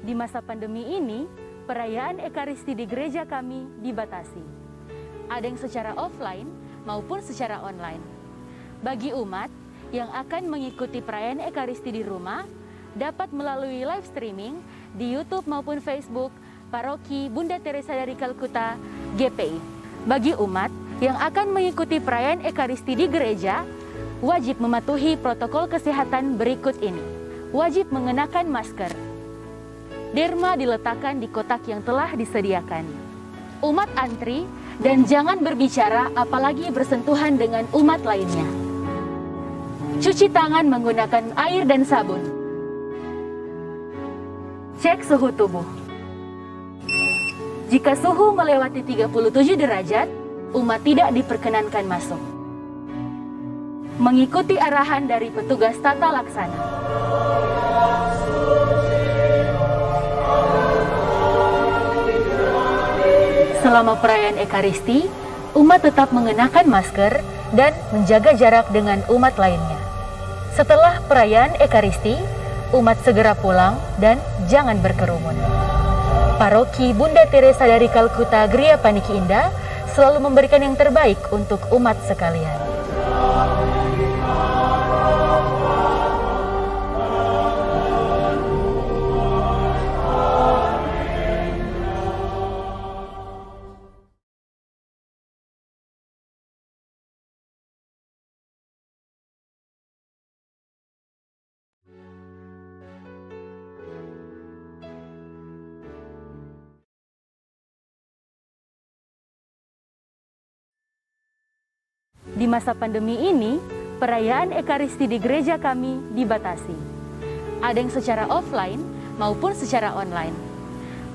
Di masa pandemi ini, perayaan Ekaristi di gereja kami dibatasi. Ada yang secara offline maupun secara online. Bagi umat yang akan mengikuti perayaan Ekaristi di rumah, dapat melalui live streaming di YouTube maupun Facebook Paroki Bunda Teresa dari Kalkuta GPI. Bagi umat yang akan mengikuti perayaan Ekaristi di gereja, wajib mematuhi protokol kesehatan berikut ini. Wajib mengenakan masker. Derma diletakkan di kotak yang telah disediakan. Umat antri dan jangan berbicara apalagi bersentuhan dengan umat lainnya. Cuci tangan menggunakan air dan sabun. Cek suhu tubuh. Jika suhu melewati 37 derajat, umat tidak diperkenankan masuk. Mengikuti arahan dari petugas tata laksana. Selama perayaan Ekaristi, umat tetap mengenakan masker dan menjaga jarak dengan umat lainnya. Setelah perayaan Ekaristi, umat segera pulang dan jangan berkerumun. Paroki Bunda Teresa dari Kalkuta Gria Paniki Indah selalu memberikan yang terbaik untuk umat sekalian. Di masa pandemi ini, perayaan Ekaristi di gereja kami dibatasi. Ada yang secara offline maupun secara online.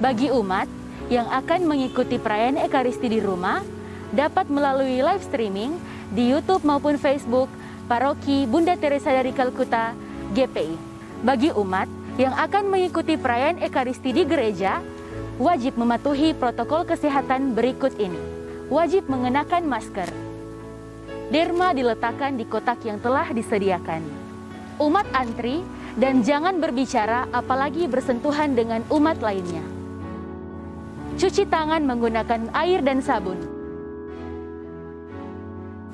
Bagi umat yang akan mengikuti perayaan Ekaristi di rumah, dapat melalui live streaming di YouTube maupun Facebook Paroki Bunda Teresa dari Kalkuta GPI. Bagi umat yang akan mengikuti perayaan Ekaristi di gereja, wajib mematuhi protokol kesehatan berikut ini. Wajib mengenakan masker. Derma diletakkan di kotak yang telah disediakan. Umat antri dan jangan berbicara apalagi bersentuhan dengan umat lainnya. Cuci tangan menggunakan air dan sabun.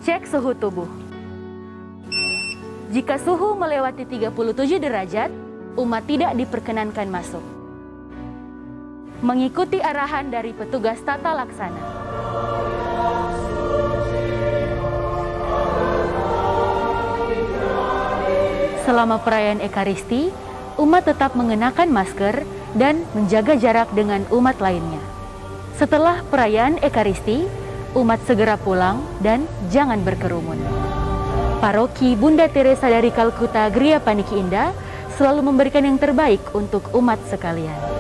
Cek suhu tubuh. Jika suhu melewati 37 derajat, umat tidak diperkenankan masuk. Mengikuti arahan dari petugas tata laksana. Selama perayaan Ekaristi, umat tetap mengenakan masker dan menjaga jarak dengan umat lainnya. Setelah perayaan Ekaristi, umat segera pulang dan jangan berkerumun. Paroki Bunda Teresa dari Kalkuta Gria Paniki Indah selalu memberikan yang terbaik untuk umat sekalian.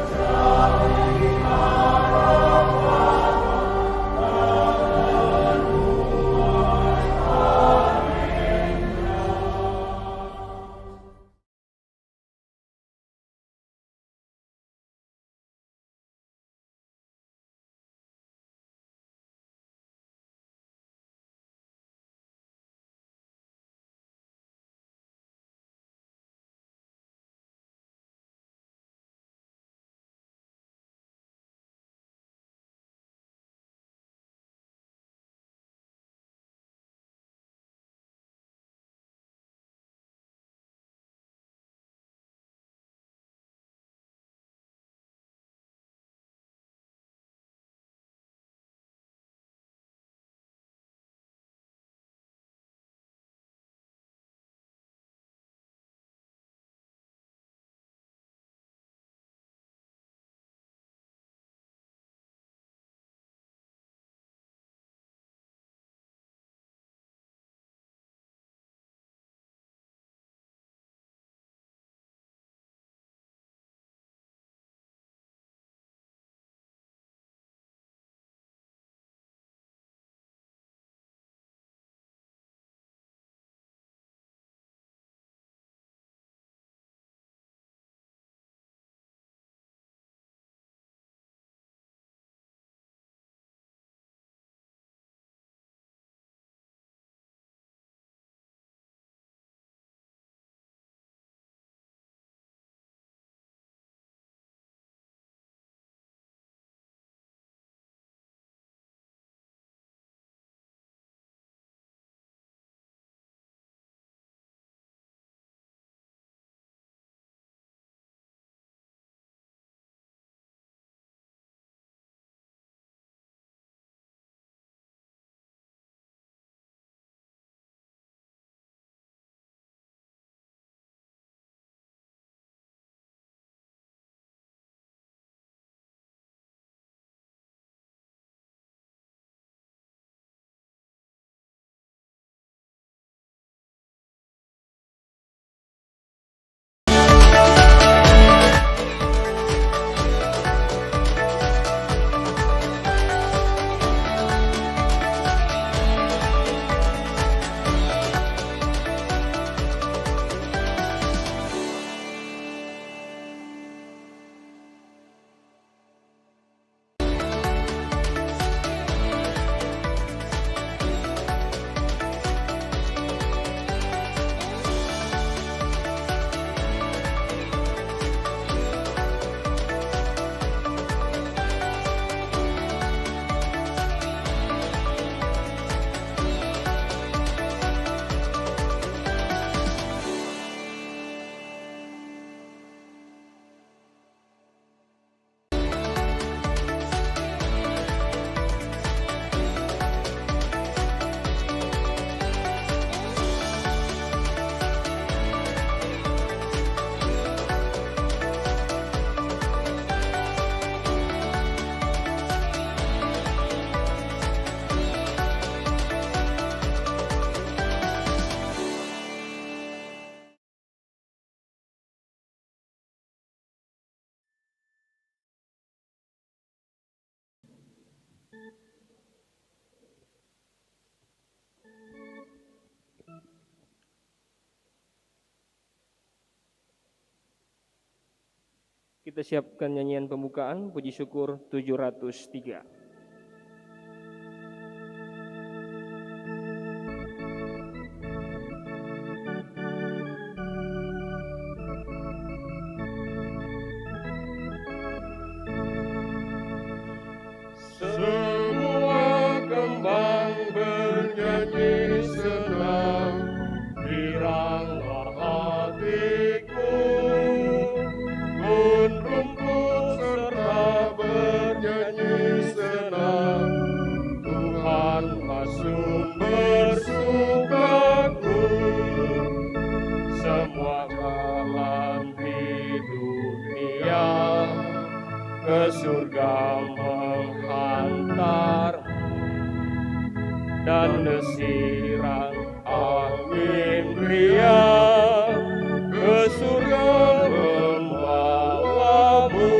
Kita siapkan nyanyian pembukaan puji syukur 703. Semua kembang bernyanyi senang, giranglah hatiku. Gun rumput serta bernyanyi senang, Tuhanlah sumber sukaku. Semua jalan di dunia ke surga menghantarmu, dan desiran angin riang ke surga membawamu.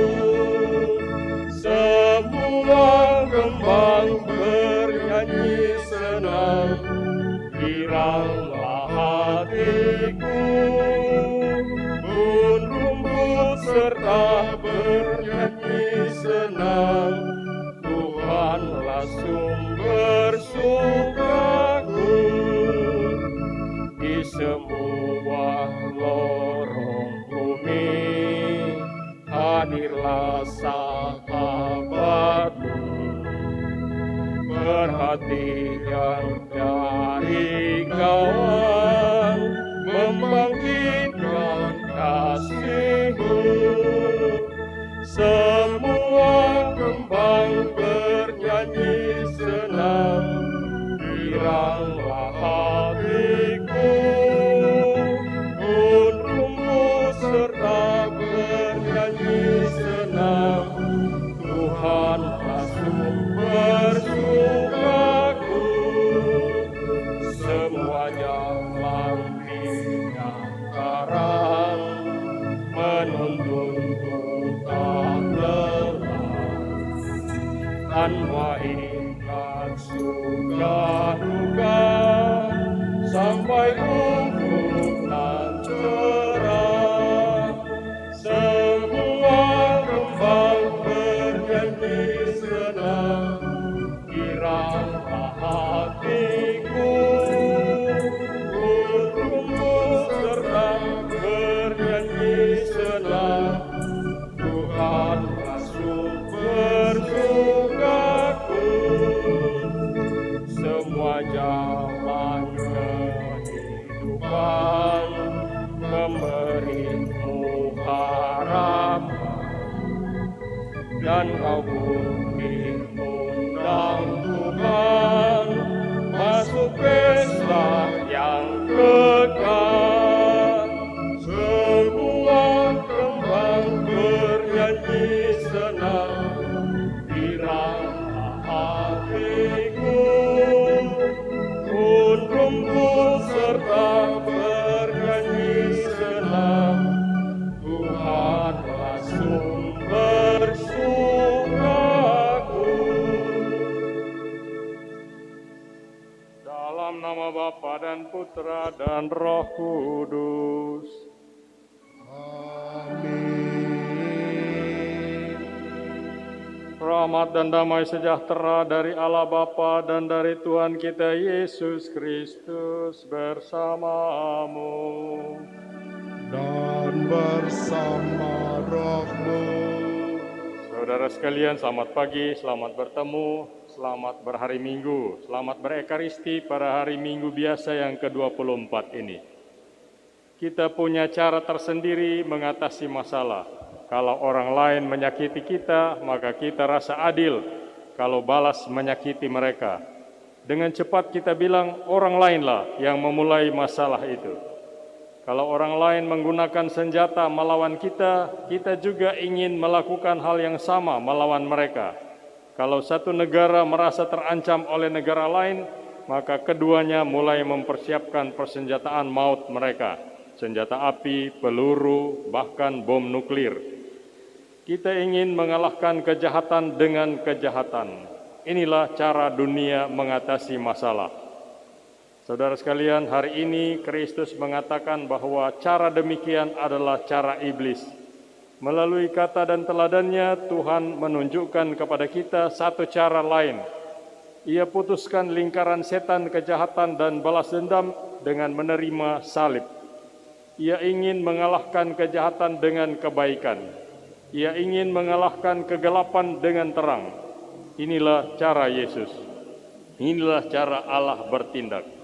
Semua kembang bernyanyi senang, giranglah hatiku. Gun rumput serta bernyanyi senang, Tuhanlah sumber sukaku. Di semua lorong bumi hadirlah sahabatmu. Perhatian dari kawan membangkitkan kasih-Mu. Semua kembang bernyanyi senang, giranglah hatiku. Gun rumput serta bernyanyi senang, Tuhanlah sumber sukaku. Semua jalan kebenaran menuntun tak lelah, tanpa ingat suka duka, sampai ufuk nan cerah. Semua kembang bernyanyi senang, giranglah hatiku. Gun rumput serta bernyanyi senang, Tuhanlah sumber sukaku. Semua jalan kehidupan memberimu harapan, dan kau pun diundang Tuhan masuk pesta yang kekal. Semua kembang bernyanyi senang, giranglah hatiku. Gun rumput serta bernyanyi senang, Tuhanlah sumber sukaku. Dalam nama Bapa dan Putra dan Roh Kudus. Rahmat dan damai sejahtera dari Allah Bapa dan dari Tuhan kita Yesus Kristus bersamamu. Dan bersama rohmu. Saudara sekalian, selamat pagi, selamat bertemu, selamat berhari Minggu, selamat berekaristi pada hari Minggu biasa yang ke-24 ini. Kita punya cara tersendiri mengatasi masalah. Kalau orang lain menyakiti kita, maka kita rasa adil kalau balas menyakiti mereka. Dengan cepat kita bilang orang lainlah yang memulai masalah itu. Kalau orang lain menggunakan senjata melawan kita, kita juga ingin melakukan hal yang sama melawan mereka. Kalau satu negara merasa terancam oleh negara lain, maka keduanya mulai mempersiapkan persenjataan maut mereka. Senjata api, peluru, bahkan bom nuklir. Kita ingin mengalahkan kejahatan dengan kejahatan. Inilah cara dunia mengatasi masalah. Saudara sekalian, hari ini Kristus mengatakan bahwa cara demikian adalah cara iblis. Melalui kata dan teladannya, Tuhan menunjukkan kepada kita satu cara lain. Ia putuskan lingkaran setan, kejahatan, dan balas dendam dengan menerima salib. Ia ingin mengalahkan kejahatan dengan kebaikan. Ia ingin mengalahkan kegelapan dengan terang. Inilah cara Yesus. Inilah cara Allah bertindak.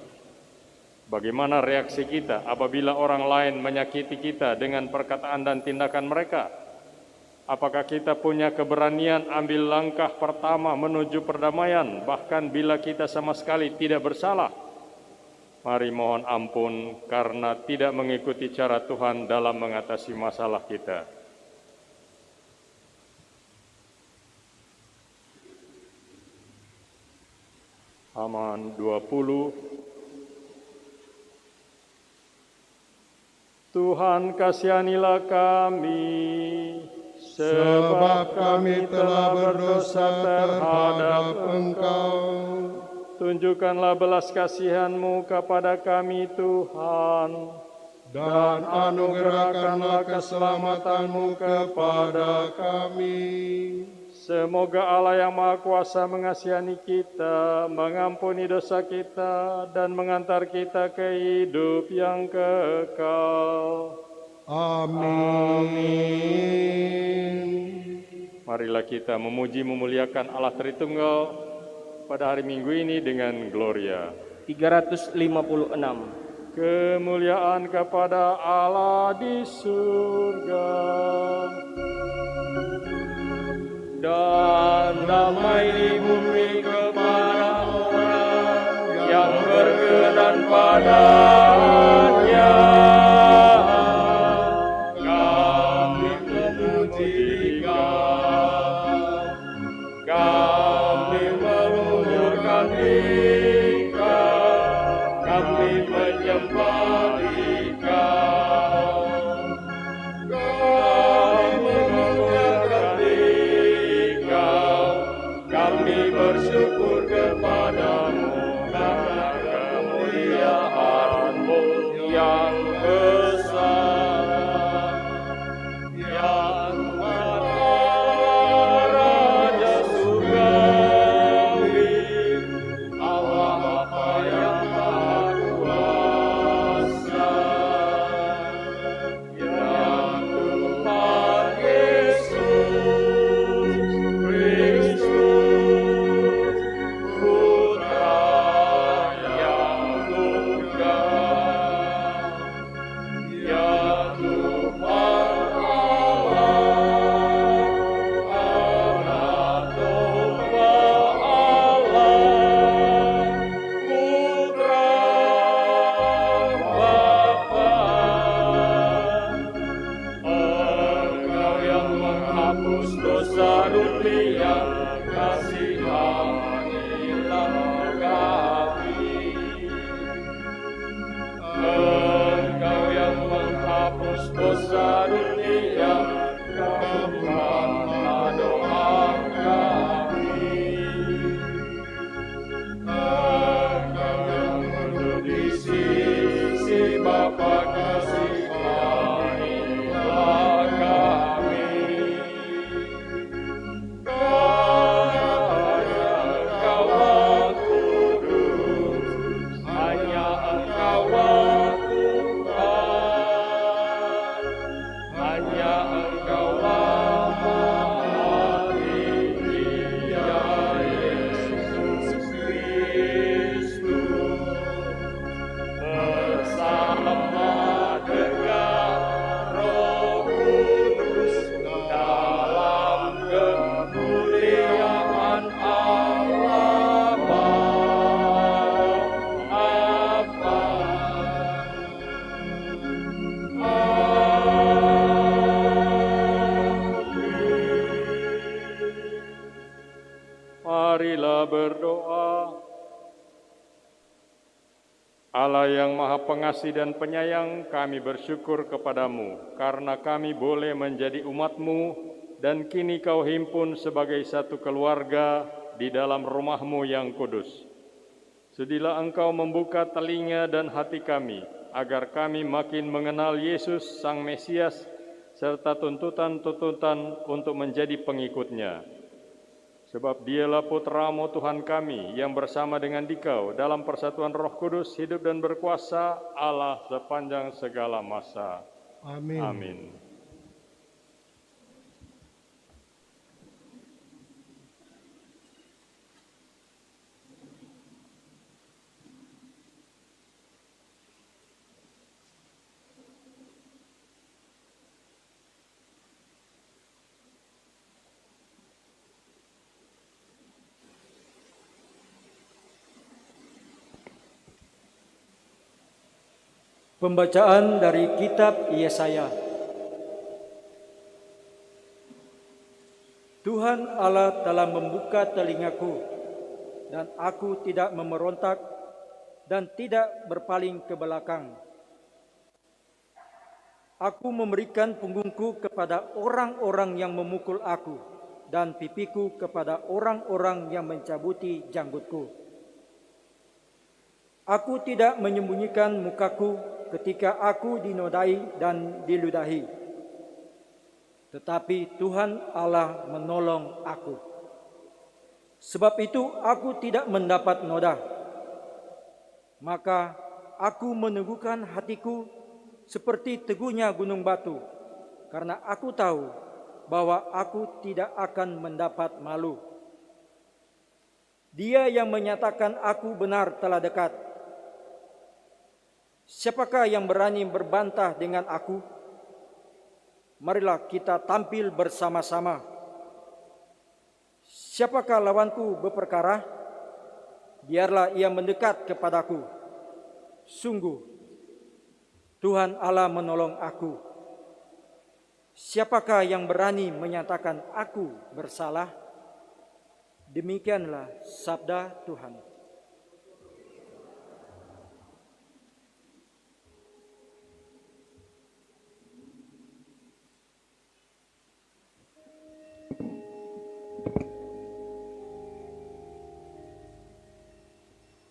Bagaimana reaksi kita apabila orang lain menyakiti kita dengan perkataan dan tindakan mereka? Apakah kita punya keberanian ambil langkah pertama menuju perdamaian, bahkan bila kita sama sekali tidak bersalah? Mari mohon ampun karena tidak mengikuti cara Tuhan dalam mengatasi masalah kita. Halaman 20. Tuhan kasihanilah kami, sebab kami telah berdosa terhadap Engkau. Tunjukkanlah belas kasihan-Mu kepada kami, Tuhan, dan anugerahkanlah keselamatan-Mu kepada kami. Semoga Allah yang Maha Kuasa mengasihani kita, mengampuni dosa kita, dan mengantar kita ke hidup yang kekal. Amin. Marilah kita memuji memuliakan Allah Tritunggal pada hari Minggu ini dengan Gloria. 356. Kemuliaan kepada Allah di surga dan damai di bumi kepada orang yang berkenan padanya. Kami memuji Kau, kami mengucurkan Engkau, kami menyembah Engkau, kami mengucurkan Engkau, kami bersyukur kepadamu karena kemuliaan-Mu yang besar, yang Raja surgawi, Allah Bapa yang Maha Kuasa, ya Tuhan Yesus Kristus, Putra yang tunggal, ya Tuhan Allah, Anak tunggal Allah, Putra Bapa. Engkau yang menghapus dosa dunia, kasihanilah kami. Engkau yang menghapus dosa dunia, kabulkanlah doa kami. Engkau yang duduk di sisi Bapa, kasihanilah kami. Hanya Engkau yang kudus, hanya Engkau yang Tuhan, hanya Engkau yang Maha Tinggi, ya Yesus Kristus, bersama dengan Roh Kudus dalam kemuliaan Allah Bapa. Marilah berdoa. Allah yang Maha Pengasih dan Penyayang, kami bersyukur kepadamu karena kami boleh menjadi umat-Mu dan kini Kau himpun sebagai satu keluarga di dalam rumah-Mu yang kudus. Sudilah Engkau membuka telinga dan hati kami agar kami makin mengenal Yesus Sang Mesias serta tuntutan-tuntutan untuk menjadi pengikutnya. Sebab dialah putra-Mu Tuhan kami yang bersama dengan Dikau dalam persatuan Roh Kudus hidup dan berkuasa Allah sepanjang segala masa. Amin. Amin. Pembacaan dari kitab Yesaya. Tuhan Allah telah membuka telingaku, dan aku tidak memberontak dan tidak berpaling ke belakang. Aku memberikan punggungku kepada orang-orang yang memukul aku, dan pipiku kepada orang-orang yang mencabuti janggutku. Aku tidak menyembunyikan mukaku ketika aku dinodai dan diludahi. Tetapi Tuhan Allah menolong aku. Sebab itu aku tidak mendapat noda. Maka aku meneguhkan hatiku seperti teguhnya gunung batu, karena aku tahu bahwa aku tidak akan mendapat malu. Dia yang menyatakan aku benar telah dekat. Siapakah yang berani berbantah dengan aku? Marilah kita tampil bersama-sama. Siapakah lawanku berperkara? Biarlah ia mendekat kepadaku. Sungguh, Tuhan Allah menolong aku. Siapakah yang berani menyatakan aku bersalah? Demikianlah sabda Tuhan.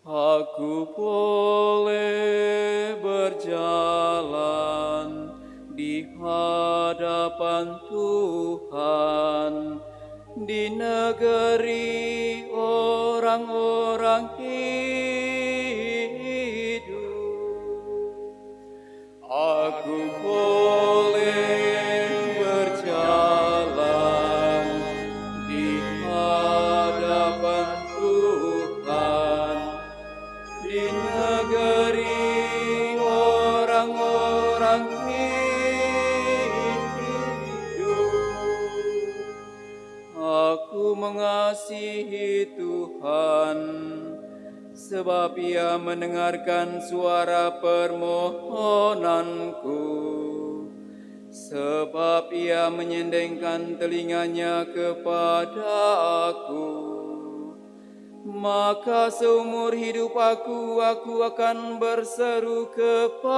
Aku boleh berjalan di hadapan Tuhan di negeri orang-orang hidup. Aku boleh berjalan di hadapan Tuhan di negeri orang-orang hidup. Aku mengasihi Tuhan, sebab Ia mendengarkan suara permohonanku, sebab Ia menyendengkan telinganya kepada aku. Maka seumur hidup aku akan berseru kepadanya.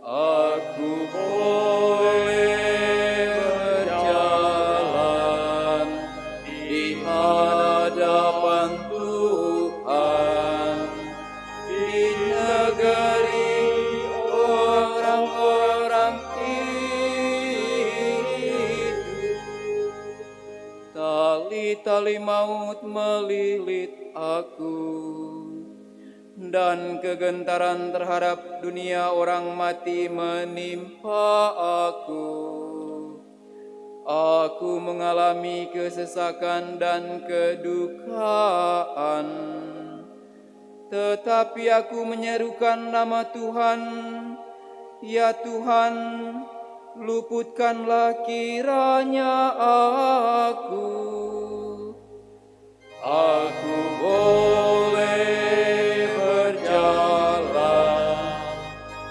Aku boleh berjalan di hadapan Tuhan di negeri orang-orang hidup. Tali-tali maut melilit aku, dan kegentaran terhadap dunia orang mati menimpa aku. Aku mengalami kesesakan dan kedukaan, tetapi aku menyerukan nama Tuhan. Ya Tuhan, luputkanlah kiranya aku. Aku boleh berjalan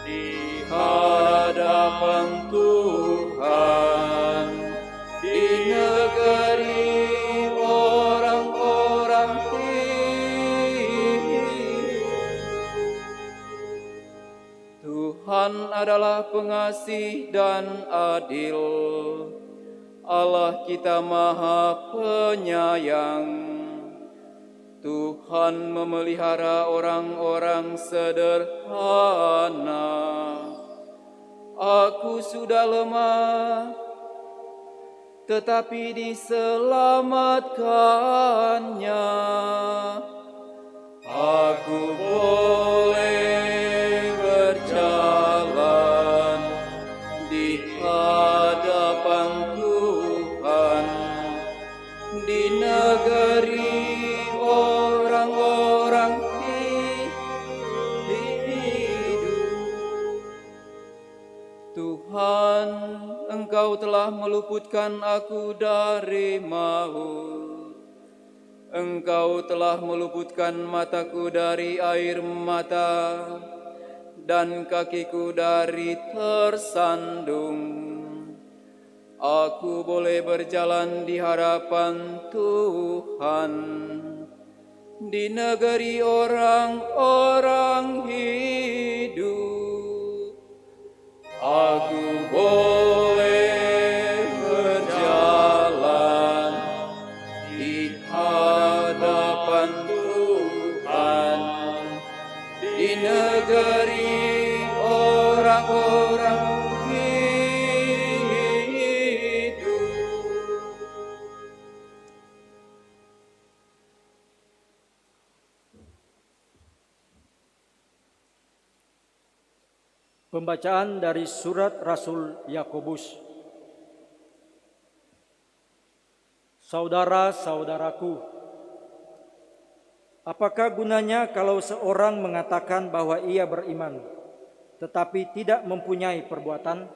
di hadapan Tuhan di negeri orang-orang hidup. Tuhan adalah pengasih dan adil, Allah kita Maha Penyayang. Tuhan memelihara orang-orang sederhana, Aku sudah lemah, tetapi diselamatkannya. Aku boleh berjalan di hadapan Tuhan di negeri orang-orang hidup. Tuhan, Engkau telah meluputkan aku dari maut. Engkau telah meluputkan mataku dari air mata dan kakiku dari tersandung. Aku boleh berjalan di hadapan Tuhan di negeri orang-orang hidup. Aku boleh berjalan di hadapan Tuhan di negeri orang-orang hidup. Pembacaan dari surat Rasul Yakobus. Saudara-saudaraku, apakah gunanya kalau seorang mengatakan bahwa ia beriman, tetapi tidak mempunyai perbuatan?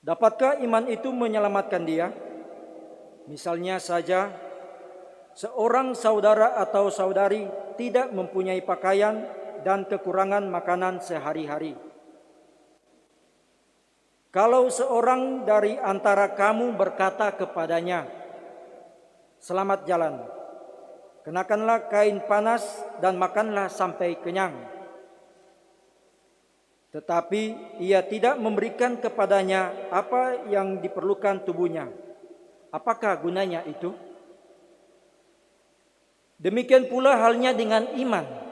Dapatkah iman itu menyelamatkan dia? Misalnya saja, seorang saudara atau saudari tidak mempunyai pakaian dan kekurangan makanan sehari-hari. Kalau seorang dari antara kamu berkata kepadanya, "Selamat jalan, kenakanlah kain panas dan makanlah sampai kenyang," tetapi ia tidak memberikan kepadanya apa yang diperlukan tubuhnya, apakah gunanya itu? Demikian pula halnya dengan iman.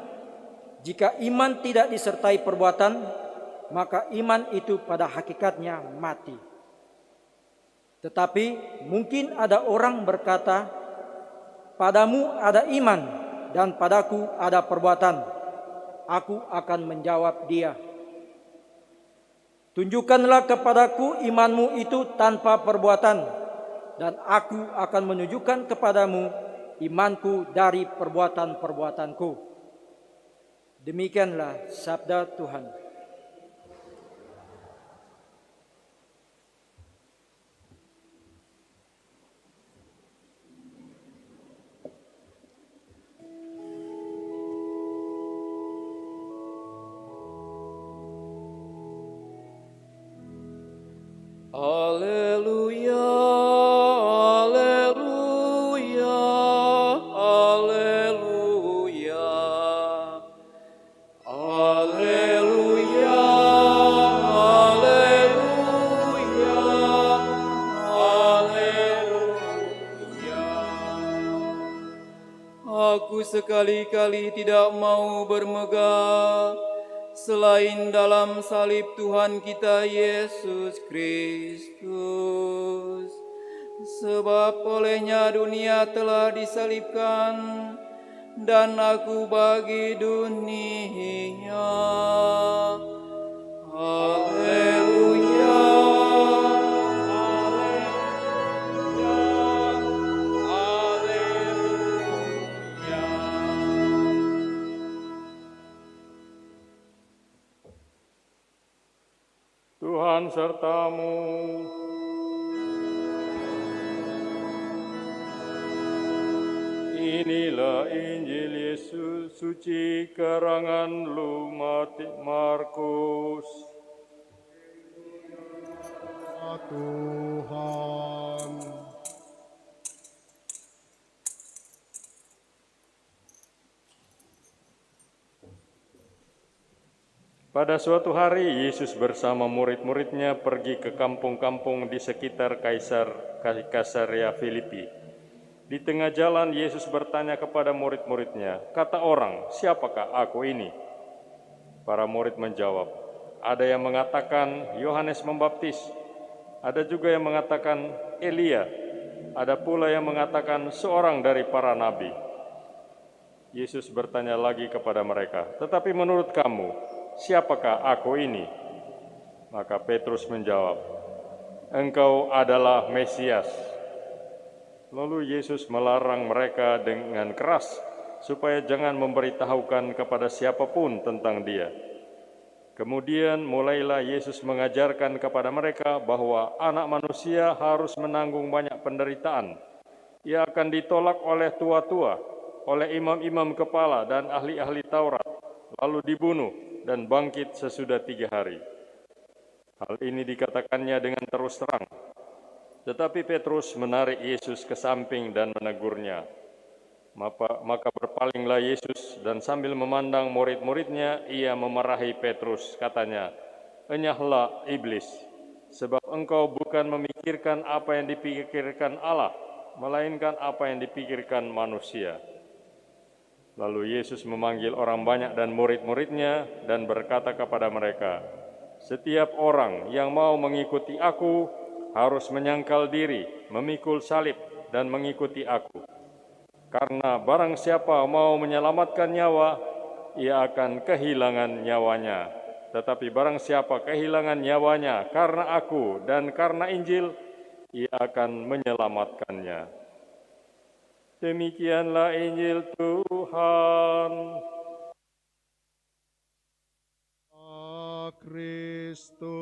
Jika iman tidak disertai perbuatan, maka iman itu pada hakikatnya mati. Tetapi mungkin ada orang berkata, "Padamu ada iman dan padaku ada perbuatan." Aku akan menjawab dia, "Tunjukkanlah kepadaku imanmu itu tanpa perbuatan, dan aku akan menunjukkan kepadamu imanku dari perbuatan-perbuatanku." Demikianlah sabda Tuhan. Haleluya, haleluya, haleluya. Haleluya, haleluya, haleluya. Aku sekali-kali tidak mau bermegah selain dalam salib Tuhan kita Yesus Kristus. Sebab olehnya dunia telah disalibkan, dan aku bagi dunia. Haleluya, haleluya, haleluya. Tuhan sertamu. Inilah Injil Yesus suci karangan Markus. Tuhan. Pada suatu hari, Yesus bersama murid-muridnya pergi ke kampung-kampung di sekitar Kaisarea Filipi. Di tengah jalan, Yesus bertanya kepada murid-muridnya, "Kata orang, siapakah aku ini?" Para murid menjawab, Ada yang mengatakan Yohanes Pembaptis, ada juga yang mengatakan Elia, ada pula yang mengatakan seorang dari para nabi. Yesus bertanya lagi kepada mereka, tetapi menurut kamu, siapakah aku ini? Maka Petrus menjawab, engkau adalah Mesias. Lalu Yesus melarang mereka dengan keras supaya jangan memberitahukan kepada siapapun tentang Dia. Kemudian mulailah Yesus mengajarkan kepada mereka bahwa Anak Manusia harus menanggung banyak penderitaan. Ia akan ditolak oleh tua-tua, oleh imam-imam kepala dan ahli-ahli Taurat, lalu dibunuh dan bangkit sesudah 3 hari. Hal ini dikatakannya dengan terus terang. Tetapi Petrus menarik Yesus ke samping dan menegurnya. Maka berpalinglah Yesus dan sambil memandang murid-muridnya, ia memarahi Petrus. Katanya, enyahlah iblis, sebab engkau bukan memikirkan apa yang dipikirkan Allah, melainkan apa yang dipikirkan manusia. Lalu Yesus memanggil orang banyak dan murid-muridnya dan berkata kepada mereka, setiap orang yang mau mengikuti aku harus menyangkal diri, memikul salib, dan mengikuti aku. Karena barang siapa mau menyelamatkan nyawa, ia akan kehilangan nyawanya. Tetapi barang siapa kehilangan nyawanya karena aku dan karena Injil, ia akan menyelamatkannya. Demikianlah Injil Tuhan. Kristus.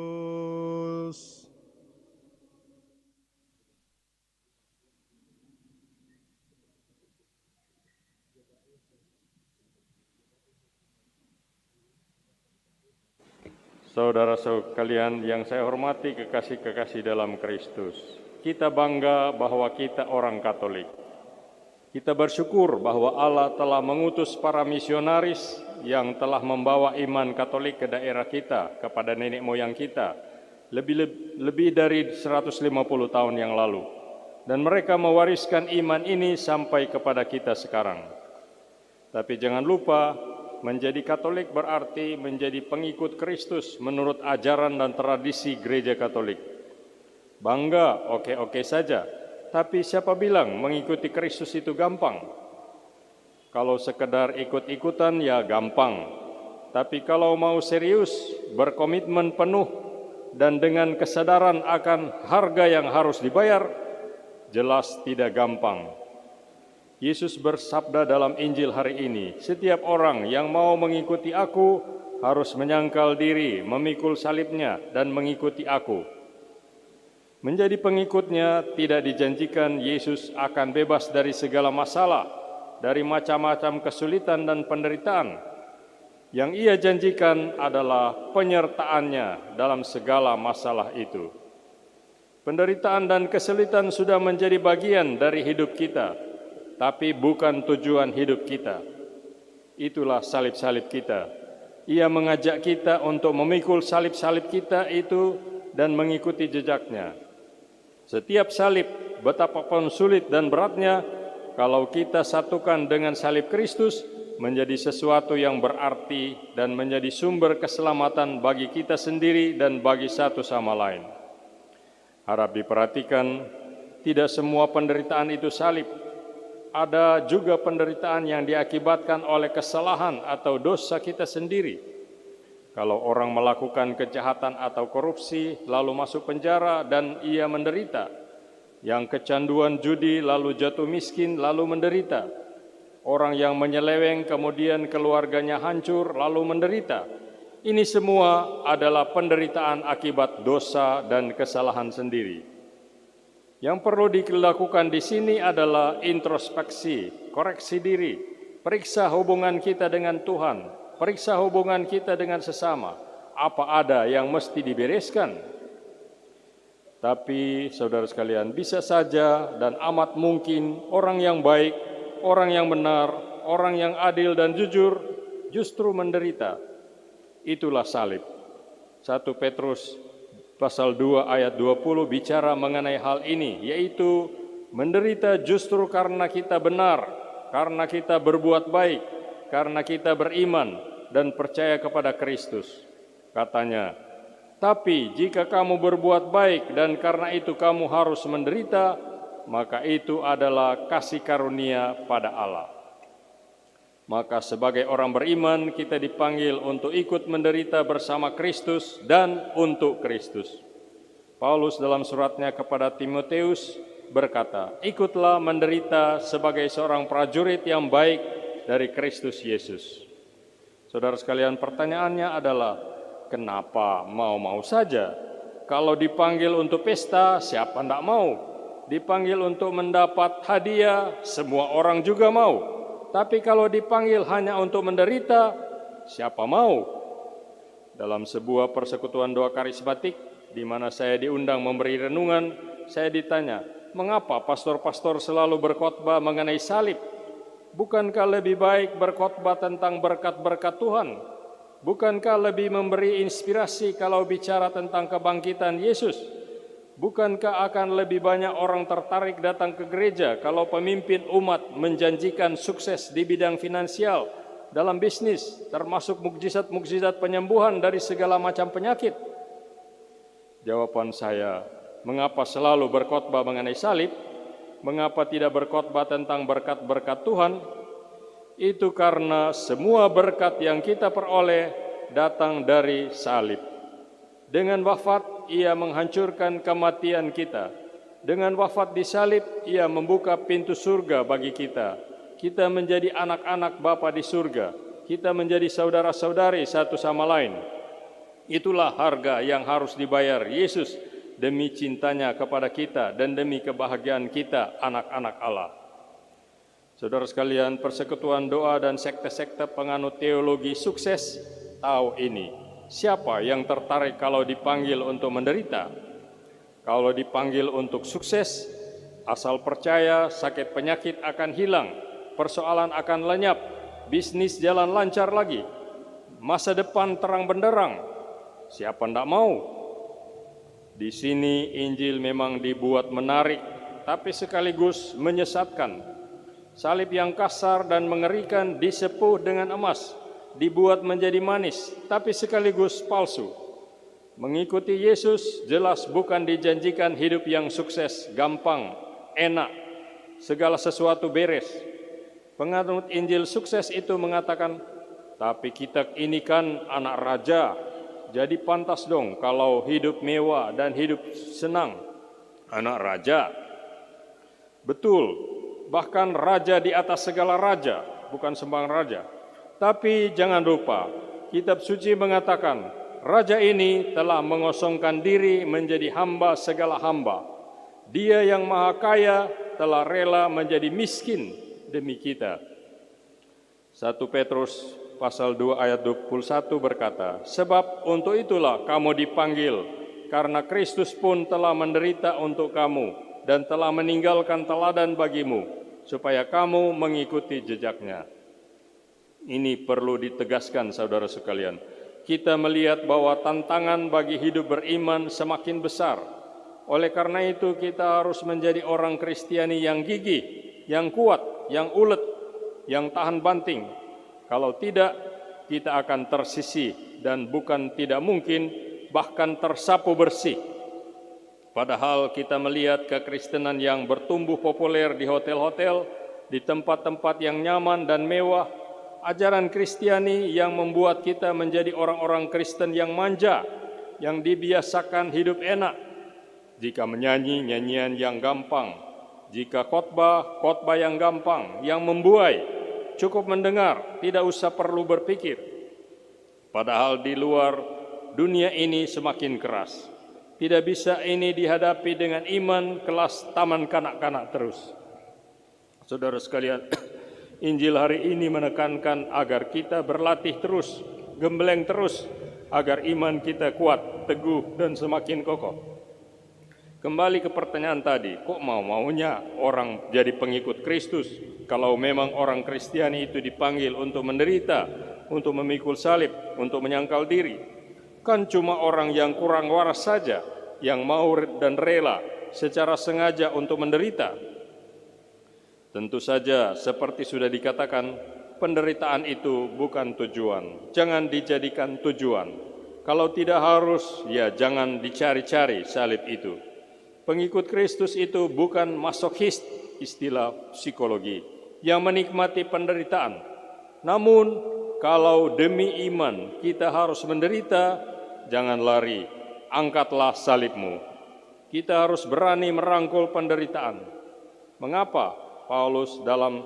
Saudara sekalian yang saya hormati, kekasih-kekasih dalam Kristus, kita bangga bahwa kita orang Katolik. Kita bersyukur bahwa Allah telah mengutus para misionaris yang telah membawa iman Katolik ke daerah kita, kepada nenek moyang kita, lebih dari 150 tahun yang lalu. Dan mereka mewariskan iman ini sampai kepada kita sekarang. Tapi jangan lupa, menjadi Katolik berarti menjadi pengikut Kristus menurut ajaran dan tradisi Gereja Katolik. Bangga, oke-oke saja. Tapi siapa bilang mengikuti Kristus itu gampang? Kalau sekedar ikut-ikutan ya gampang. Tapi kalau mau serius, berkomitmen penuh, dan dengan kesadaran akan harga yang harus dibayar, jelas tidak gampang. Yesus bersabda dalam Injil hari ini, setiap orang yang mau mengikuti aku harus menyangkal diri, memikul salibnya, dan mengikuti aku. Menjadi pengikutnya tidak dijanjikan Yesus akan bebas dari segala masalah, dari macam-macam kesulitan dan penderitaan. Yang ia janjikan adalah penyertaannya dalam segala masalah itu. Penderitaan dan kesulitan sudah menjadi bagian dari hidup kita, tapi bukan tujuan hidup kita. Itulah salib-salib kita. Ia mengajak kita untuk memikul salib-salib kita itu dan mengikuti jejaknya. Setiap salib, betapapun sulit dan beratnya, kalau kita satukan dengan salib Kristus, menjadi sesuatu yang berarti dan menjadi sumber keselamatan bagi kita sendiri dan bagi satu sama lain. Harap diperhatikan, tidak semua penderitaan itu salib. Ada juga penderitaan yang diakibatkan oleh kesalahan atau dosa kita sendiri. Kalau orang melakukan kejahatan atau korupsi, lalu masuk penjara dan ia menderita. Yang kecanduan judi, lalu jatuh miskin, lalu menderita. Orang yang menyeleweng, kemudian keluarganya hancur, lalu menderita. Ini semua adalah penderitaan akibat dosa dan kesalahan sendiri. Yang perlu dilakukan di sini adalah introspeksi, koreksi diri, periksa hubungan kita dengan Tuhan, periksa hubungan kita dengan sesama. Apa ada yang mesti dibereskan? Tapi saudara sekalian, bisa saja dan amat mungkin orang yang baik, orang yang benar, orang yang adil dan jujur justru menderita. Itulah salib. 1 Petrus Pasal 2 ayat 20 bicara mengenai hal ini, yaitu menderita justru karena kita benar, karena kita berbuat baik, karena kita beriman dan percaya kepada Kristus. Katanya, tapi jika kamu berbuat baik dan karena itu kamu harus menderita, maka itu adalah kasih karunia pada Allah. Maka sebagai orang beriman kita dipanggil untuk ikut menderita bersama Kristus dan untuk Kristus. Paulus dalam suratnya kepada Timoteus berkata, ikutlah menderita sebagai seorang prajurit yang baik dari Kristus Yesus. Saudara sekalian, pertanyaannya adalah, kenapa mau-mau saja? Kalau dipanggil untuk pesta, siapa tidak mau? Dipanggil untuk mendapat hadiah, semua orang juga mau. Tapi kalau dipanggil hanya untuk menderita, siapa mau? Dalam sebuah persekutuan doa karismatik, di mana saya diundang memberi renungan, saya ditanya, mengapa pastor-pastor selalu berkhotbah mengenai salib? Bukankah lebih baik berkhotbah tentang berkat-berkat Tuhan? Bukankah lebih memberi inspirasi kalau bicara tentang kebangkitan Yesus? Bukankah akan lebih banyak orang tertarik datang ke gereja kalau pemimpin umat menjanjikan sukses di bidang finansial, dalam bisnis, termasuk mukjizat-mukjizat penyembuhan dari segala macam penyakit? Jawaban saya, mengapa selalu berkhotbah mengenai salib? Mengapa tidak berkhotbah tentang berkat-berkat Tuhan? Itu karena semua berkat yang kita peroleh datang dari salib. Dengan wafat, Ia menghancurkan kematian kita. Dengan wafat di salib, Ia membuka pintu surga bagi kita. Kita menjadi anak-anak Bapa di surga. Kita menjadi saudara-saudari satu sama lain. Itulah harga yang harus dibayar Yesus demi cintanya kepada kita dan demi kebahagiaan kita, anak-anak Allah. Saudara sekalian, persekutuan doa dan sekte-sekte penganut teologi sukses tahu ini. Siapa yang tertarik kalau dipanggil untuk menderita? Kalau dipanggil untuk sukses, asal percaya sakit penyakit akan hilang, persoalan akan lenyap, bisnis jalan lancar lagi, masa depan terang benderang. Siapa tidak mau? Di sini Injil memang dibuat menarik, tapi sekaligus menyesatkan. Salib yang kasar dan mengerikan disepuh dengan emas, dibuat menjadi manis, tapi sekaligus palsu. Mengikuti Yesus jelas bukan dijanjikan hidup yang sukses, gampang, enak, segala sesuatu beres. Penganut Injil sukses itu mengatakan, tapi kita ini kan anak raja, jadi pantas dong kalau hidup mewah dan hidup senang. Anak raja. Betul, bahkan raja di atas segala raja, bukan sembarang raja. Tapi jangan lupa, kitab suci mengatakan, raja ini telah mengosongkan diri menjadi hamba segala hamba. Dia yang maha kaya telah rela menjadi miskin demi kita. 1 Petrus pasal 2 ayat 21 berkata, sebab untuk itulah kamu dipanggil, karena Kristus pun telah menderita untuk kamu dan telah meninggalkan teladan bagimu, supaya kamu mengikuti jejaknya. Ini perlu ditegaskan, saudara sekalian. Kita melihat bahwa tantangan bagi hidup beriman semakin besar. Oleh karena itu kita harus menjadi orang Kristiani yang gigih, yang kuat, yang ulet, yang tahan banting. Kalau tidak, kita akan tersisih dan bukan tidak mungkin, bahkan tersapu bersih. Padahal kita melihat kekristenan yang bertumbuh populer di hotel-hotel, di tempat-tempat yang nyaman dan mewah, ajaran Kristiani yang membuat kita menjadi orang-orang Kristen yang manja, yang dibiasakan hidup enak. Jika menyanyi, nyanyian yang gampang. Jika khotbah, khotbah yang gampang, yang membuai. Cukup mendengar, tidak usah perlu berpikir. Padahal di luar, dunia ini semakin keras. Tidak bisa ini dihadapi dengan iman kelas taman kanak-kanak terus. Saudara sekalian, Injil hari ini menekankan agar kita berlatih terus, gembleng terus, agar iman kita kuat, teguh, dan semakin kokoh. Kembali ke pertanyaan tadi, kok mau-maunya orang jadi pengikut Kristus, kalau memang orang Kristiani itu dipanggil untuk menderita, untuk memikul salib, untuk menyangkal diri? Kan cuma orang yang kurang waras saja, yang mau dan rela secara sengaja untuk menderita. Tentu saja seperti sudah dikatakan, penderitaan itu bukan tujuan. Jangan dijadikan tujuan. Kalau tidak harus, ya jangan dicari-cari salib itu. Pengikut Kristus itu bukan masokhis, istilah psikologi, yang menikmati penderitaan. Namun, kalau demi iman kita harus menderita, jangan lari, angkatlah salibmu. Kita harus berani merangkul penderitaan. Mengapa Paulus dalam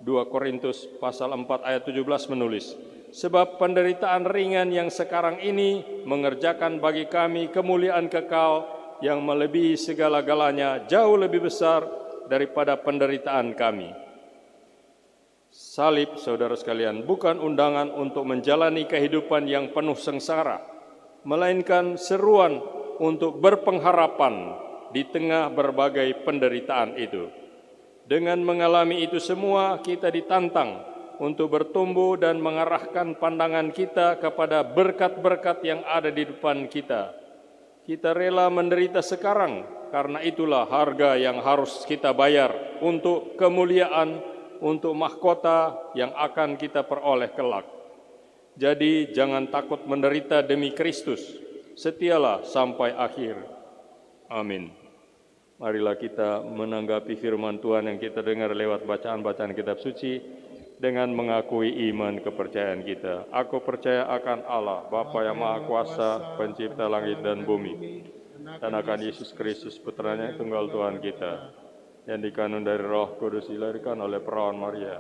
2 Korintus pasal 4 ayat 17 menulis, sebab penderitaan ringan yang sekarang ini mengerjakan bagi kami kemuliaan kekal yang melebihi segala-galanya, jauh lebih besar daripada penderitaan kami. Salib, saudara sekalian, bukan undangan untuk menjalani kehidupan yang penuh sengsara, melainkan seruan untuk berpengharapan di tengah berbagai penderitaan itu. Dengan mengalami itu semua, kita ditantang untuk bertumbuh dan mengarahkan pandangan kita kepada berkat-berkat yang ada di depan kita. Kita rela menderita sekarang, karena itulah harga yang harus kita bayar untuk kemuliaan, untuk mahkota yang akan kita peroleh kelak. Jadi jangan takut menderita demi Kristus, setialah sampai akhir. Amin. Marilah kita menanggapi firman Tuhan yang kita dengar lewat bacaan-bacaan kitab suci, dengan mengakui iman kepercayaan kita. Aku percaya akan Allah, Bapa yang Maha Kuasa, pencipta langit dan bumi, dan akan Yesus Kristus, putranya tunggal Tuhan kita, yang dikandung dari Roh Kudus, dilahirkan oleh perawan Maria,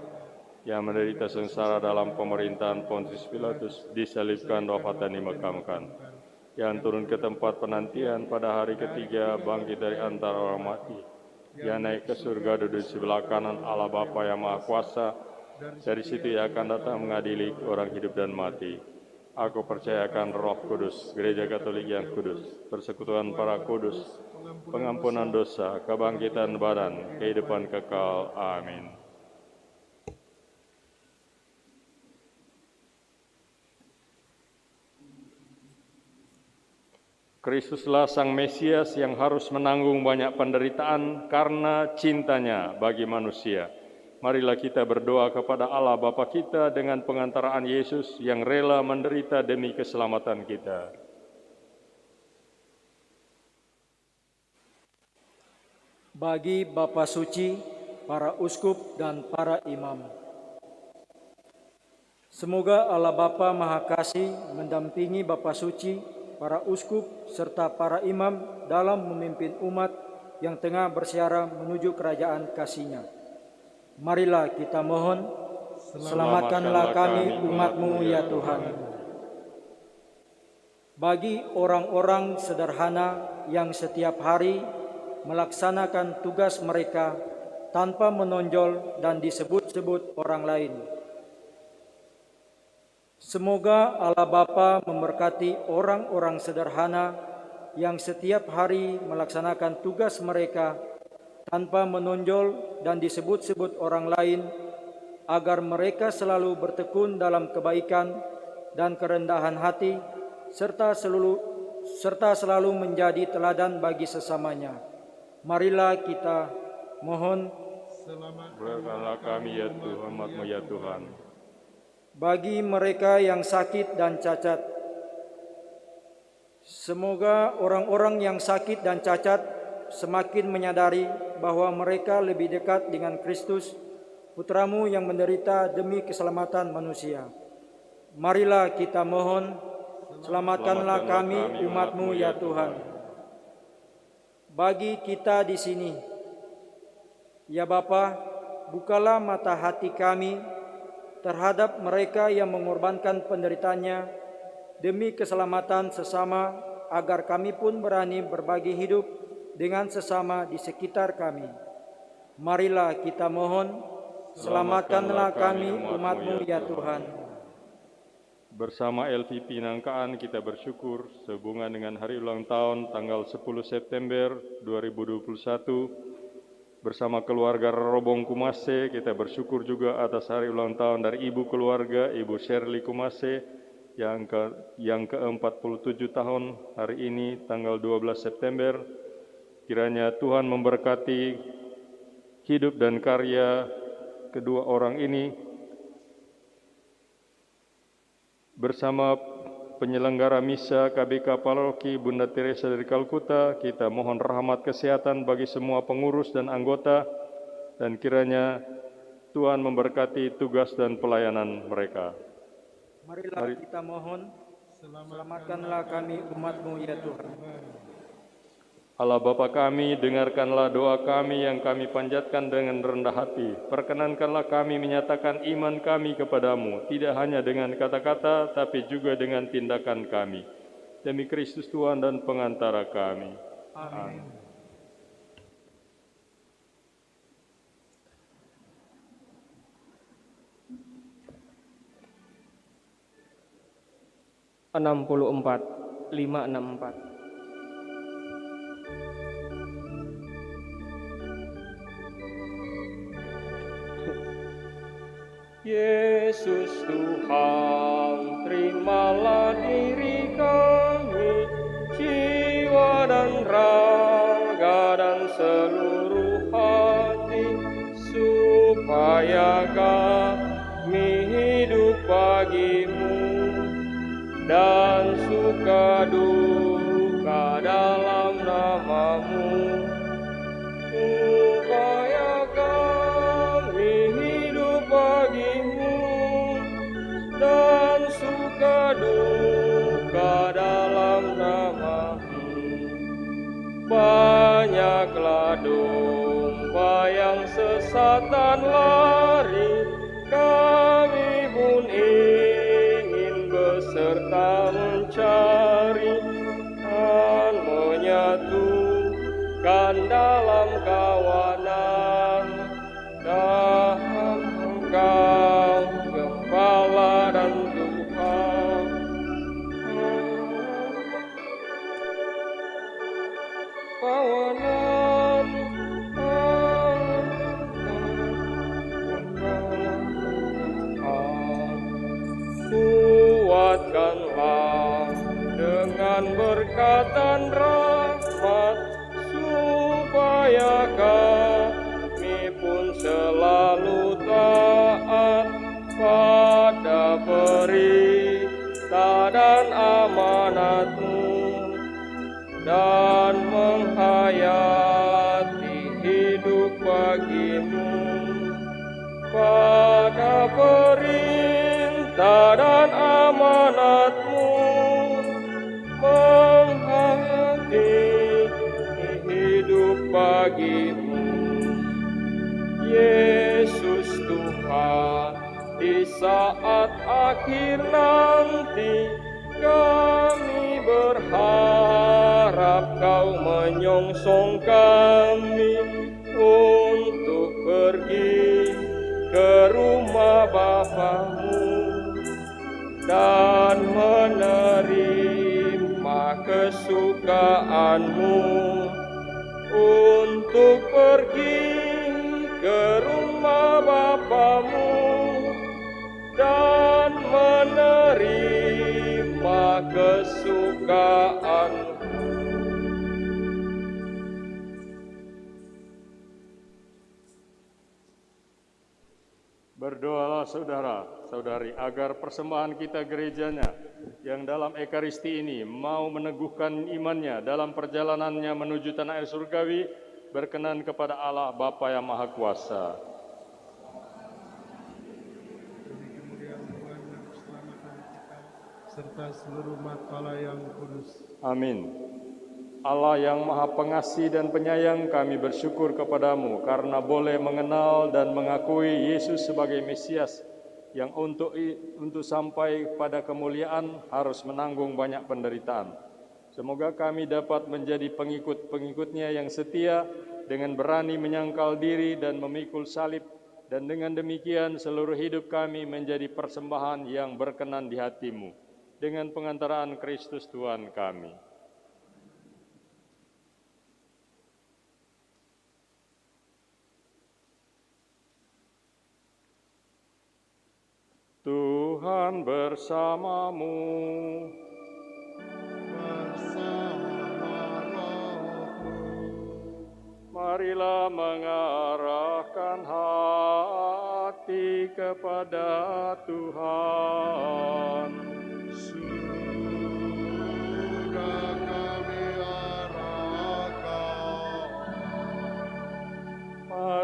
yang menderita sengsara dalam pemerintahan Pontius Pilatus, disalibkan, wafat dan dimakamkan, yang turun ke tempat penantian, pada hari ketiga bangkit dari antara orang mati, yang naik ke surga, duduk di sebelah kanan Allah Bapa yang Maha Kuasa. Dari situ ia akan datang mengadili orang hidup dan mati. Aku percaya akan Roh Kudus, Gereja Katolik yang kudus, persekutuan para kudus, pengampunan dosa, kebangkitan badan, kehidupan kekal. Amin. Kristuslah Sang Mesias yang harus menanggung banyak penderitaan karena cintanya bagi manusia. Marilah kita berdoa kepada Allah Bapa kita dengan pengantaraan Yesus yang rela menderita demi keselamatan kita. Bagi Bapa Suci, para uskup dan para imam, semoga Allah Bapa Maha Kasih mendampingi Bapa Suci, para uskup serta para imam dalam memimpin umat yang tengah bersiara menuju kerajaan kasih-Nya. Marilah kita mohon, selamatkanlah kami umat-Mu ya Tuhan. Bagi orang-orang sederhana yang setiap hari melaksanakan tugas mereka tanpa menonjol dan disebut-sebut orang lain, semoga Allah Bapa memberkati orang-orang sederhana yang setiap hari melaksanakan tugas mereka tanpa menonjol dan disebut-sebut orang lain, agar mereka selalu bertekun dalam kebaikan dan kerendahan hati, serta selalu menjadi teladan bagi sesamanya. Marilah kita mohon, Berkatlah kami ya Tuhan, umat-Mu ya Tuhan. bagi mereka yang sakit dan cacat, semoga orang-orang yang sakit dan cacat semakin menyadari bahwa mereka lebih dekat dengan Kristus, Putra-Mu yang menderita demi keselamatan manusia. Marilah kita mohon, selamatkanlah kami umat-Mu ya Tuhan. Bagi kita di sini, ya Bapa, bukalah mata hati kami terhadap mereka yang mengorbankan penderitaannya demi keselamatan sesama, agar kami pun berani berbagi hidup dengan sesama di sekitar kami. Marilah kita mohon, selamatkanlah kami umat-Mu ya Tuhan. Bersama LVP Nangkaan kita bersyukur sehubungan dengan hari ulang tahun tanggal 10 September 2021. Bersama keluarga Robong Kumase kita bersyukur juga atas hari ulang tahun dari ibu keluarga, Ibu Shirley Kumase yang ke-47 tahun hari ini tanggal 12 September. Kiranya Tuhan memberkati hidup dan karya kedua orang ini bersama penyelenggara misa KBK Paroki Bunda Teresa dari Kalkuta, kita mohon rahmat kesehatan bagi semua pengurus dan anggota, dan kiranya Tuhan memberkati tugas dan pelayanan mereka. Marilah kita mohon, selamatkanlah kami umat-Mu ya Tuhan. Allah Bapa kami, dengarkanlah doa kami yang kami panjatkan dengan rendah hati. Perkenankanlah kami menyatakan iman kami kepadamu, tidak hanya dengan kata-kata, tapi juga dengan tindakan kami. Demi Kristus Tuhan dan pengantara kami. Amin. lima enam empat. Yesus Tuhan, terimalah diri kami, jiwa dan raga dan seluruh hati, supaya kami hidup bagi-Mu dan suka duka dalam nama-Mu, supaya kami hidup bagi-Mu dan suka duka dalam nama-Mu. Banyaklah domba yang sesat dan lari, kami pun ingin beserta mencari dan menyatukan dalam kawanan. Dalam Engkau Gembala dan Tuhan, kawanan, kuatkanlah dengan berkat dan rahmat, supaya kami pun selalu taat pada perintah dan amanat-Mu, dan menghayati hidup bagi-Mu pada perintah dan amanat-Mu, menghayati hidup bagi-Mu. Yesus Tuhan, di saat akhir nanti kami berharap Kau menyongsong kami untuk pergi ke rumah Bapa-Mu dan menerima kesukaan-Mu, untuk pergi ke rumah Bapa-Mu dan menerima kesukaan-Mu. Berdoalah saudara-saudari agar persembahan kita gerejanya yang dalam Ekaristi ini mau meneguhkan imannya dalam perjalanannya menuju tanah air surgawi, berkenan kepada Allah Bapa yang Maha Kuasa. Demi kemuliaan Tuhan dan keselamatan kita, serta seluruh umat Allah yang kudus. Amin. Allah yang Maha Pengasih dan Penyayang, kami bersyukur kepadamu karena boleh mengenal dan mengakui Yesus sebagai Mesias yang untuk sampai pada kemuliaan harus menanggung banyak penderitaan. Semoga kami dapat menjadi pengikut-pengikutnya yang setia dengan berani menyangkal diri dan memikul salib, dan dengan demikian seluruh hidup kami menjadi persembahan yang berkenan di hati-Mu. Dengan pengantaraan Kristus Tuhan kami. Tuhan bersamamu. Bersama rohmu. Marilah mengarahkan hati kepada Tuhan. Sungguh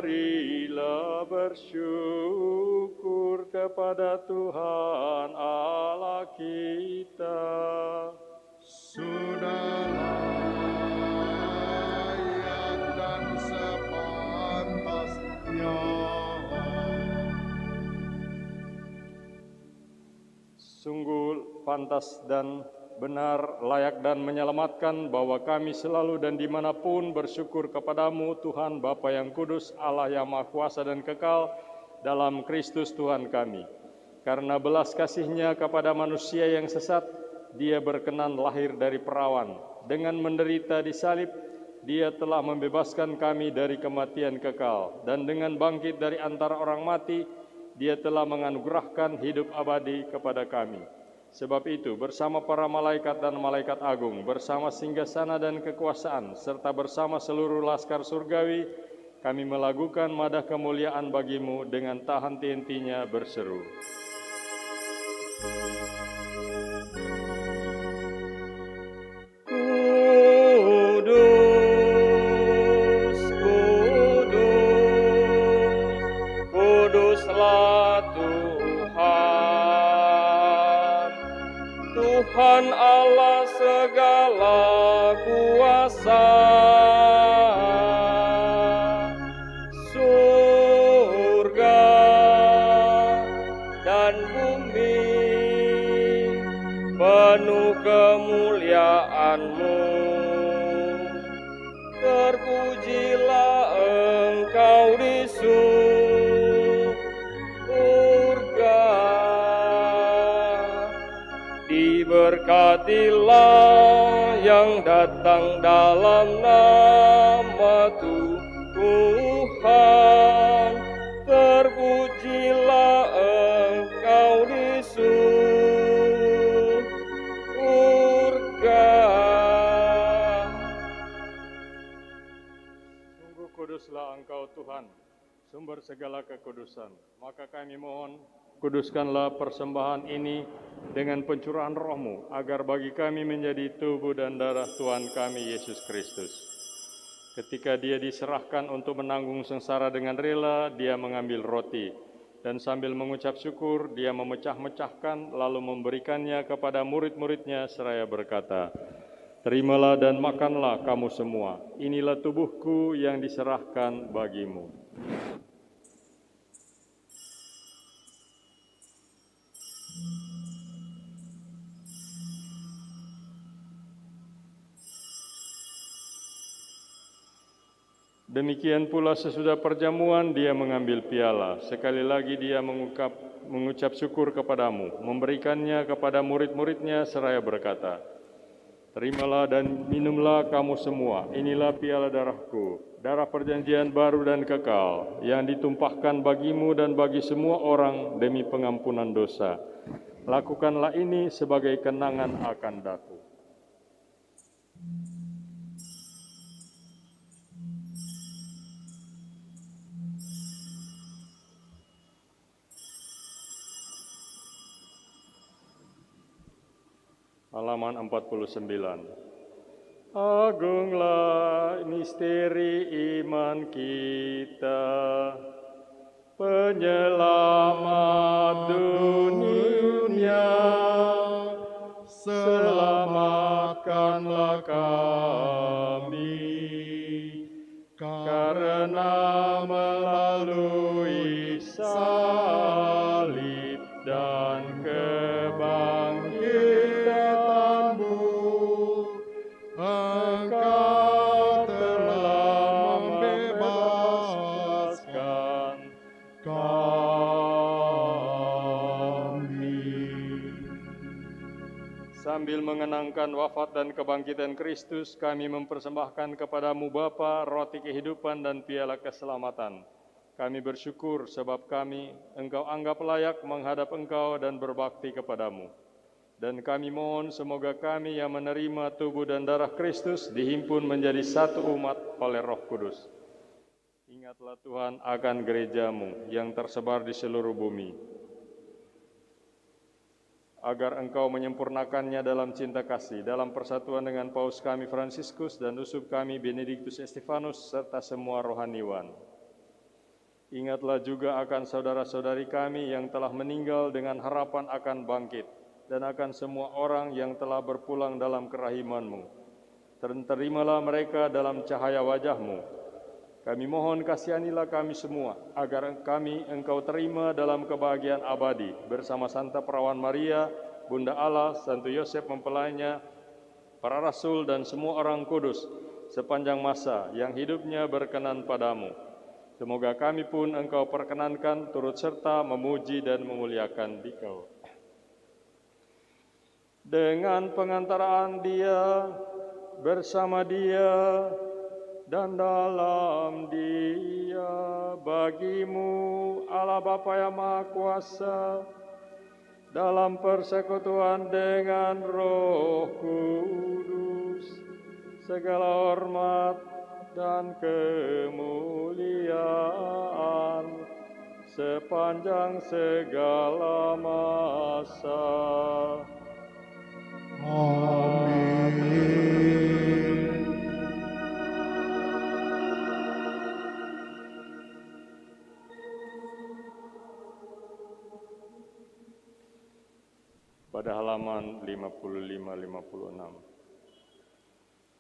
Marilah bersyukur kepada Tuhan Allah kita. Sudah layak dan sepantasnya. Sungguh pantas dan benar, layak dan menyelamatkan bahwa kami selalu dan dimanapun bersyukur kepadamu Tuhan Bapa yang kudus, Allah yang maha kuasa dan kekal dalam Kristus Tuhan kami. Karena belas kasih-Nya kepada manusia yang sesat, Dia berkenan lahir dari perawan. Dengan menderita di salib, Dia telah membebaskan kami dari kematian kekal. Dan dengan bangkit dari antara orang mati, Dia telah menganugerahkan hidup abadi kepada kami. Sebab itu, bersama para malaikat dan malaikat agung, bersama singgasana dan kekuasaan, serta bersama seluruh laskar surgawi, kami melakukan madah kemuliaan bagimu dengan tak henti-hentinya berseru. Kudus, kudus, kuduslah Tuhan Allah segala kuasa. Surga dan bumi penuh kemuliaan-Mu. Terpujilah Engkau di Berkatilah yang datang dalam nama Tuhan. Terpujilah Engkau di surga. Sungguh kuduslah Engkau Tuhan, sumber segala kekudusan. Maka kami mohon, kuduskanlah persembahan ini dengan pencurahan Roh-Mu, agar bagi kami menjadi tubuh dan darah Tuhan kami Yesus Kristus. Ketika Dia diserahkan untuk menanggung sengsara dengan rela, Dia mengambil roti, dan sambil mengucap syukur, Dia memecah-mecahkan, lalu memberikannya kepada murid-murid-Nya seraya berkata, "Terimalah dan makanlah kamu semua, inilah tubuhku yang diserahkan bagimu." Demikian pula sesudah perjamuan Dia mengambil piala. Sekali lagi Dia mengucap syukur kepadamu, memberikannya kepada murid-murid-Nya seraya berkata, "Terimalah dan minumlah kamu semua, inilah piala darahku, darah perjanjian baru dan kekal, yang ditumpahkan bagimu dan bagi semua orang demi pengampunan dosa. Lakukanlah ini sebagai kenangan akan daku." Halaman 49. Agunglah misteri iman kita, penyelamat dunia, selamatkanlah kami, karena melalui salib dan kebangkitan-Mu, Engkau telah membebaskan kami. Sambil mengenangkan wafat dan kebangkitan Kristus, kami mempersembahkan kepadamu Bapa roti kehidupan dan piala keselamatan. Kami bersyukur sebab kami Engkau anggap layak menghadap Engkau dan berbakti kepadamu. Dan kami mohon semoga kami yang menerima tubuh dan darah Kristus dihimpun menjadi satu umat oleh Roh Kudus. Ingatlah Tuhan akan gereja-Mu yang tersebar di seluruh bumi, agar Engkau menyempurnakannya dalam cinta kasih, dalam persatuan dengan Paus kami Fransiskus dan uskup kami Benediktus Estefanus serta semua rohaniwan. Ingatlah juga akan saudara-saudari kami yang telah meninggal dengan harapan akan bangkit, dan akan semua orang yang telah berpulang dalam kerahiman-Mu. Terimalah mereka dalam cahaya wajah-Mu. Kami mohon kasihanilah kami semua, agar kami Engkau terima dalam kebahagiaan abadi, bersama Santa Perawan Maria, Bunda Allah, Santo Yosef mempelainya, para rasul dan semua orang kudus, sepanjang masa yang hidupnya berkenan padamu. Semoga kami pun Engkau perkenankan turut serta memuji dan memuliakan Dikau. Dengan pengantaraan Dia, bersama Dia, dan dalam Dia, bagi-Mu Allah Bapa yang Maha Kuasa, dalam persekutuan dengan Roh Kudus, segala hormat dan kemuliaan sepanjang segala masa. Amin. Pada halaman 55-56.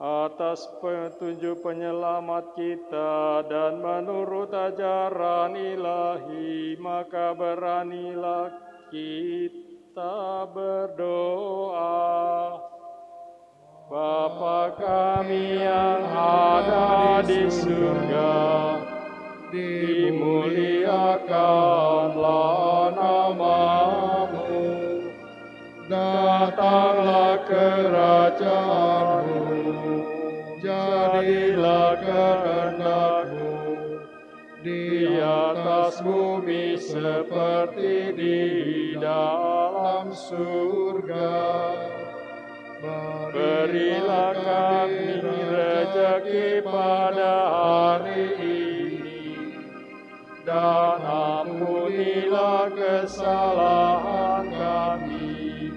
Atas petunjuk penyelamat kita dan menurut ajaran ilahi, maka beranilah kita berdoa. Bapa kami yang ada di surga, dimuliakanlah nama-Mu, datanglah kerajaan-Mu, jadilah kehendak-Mu di atas bumi seperti di dalam surga. Berilah kami rezeki pada hari ini, dan ampunilah kesalahan kami,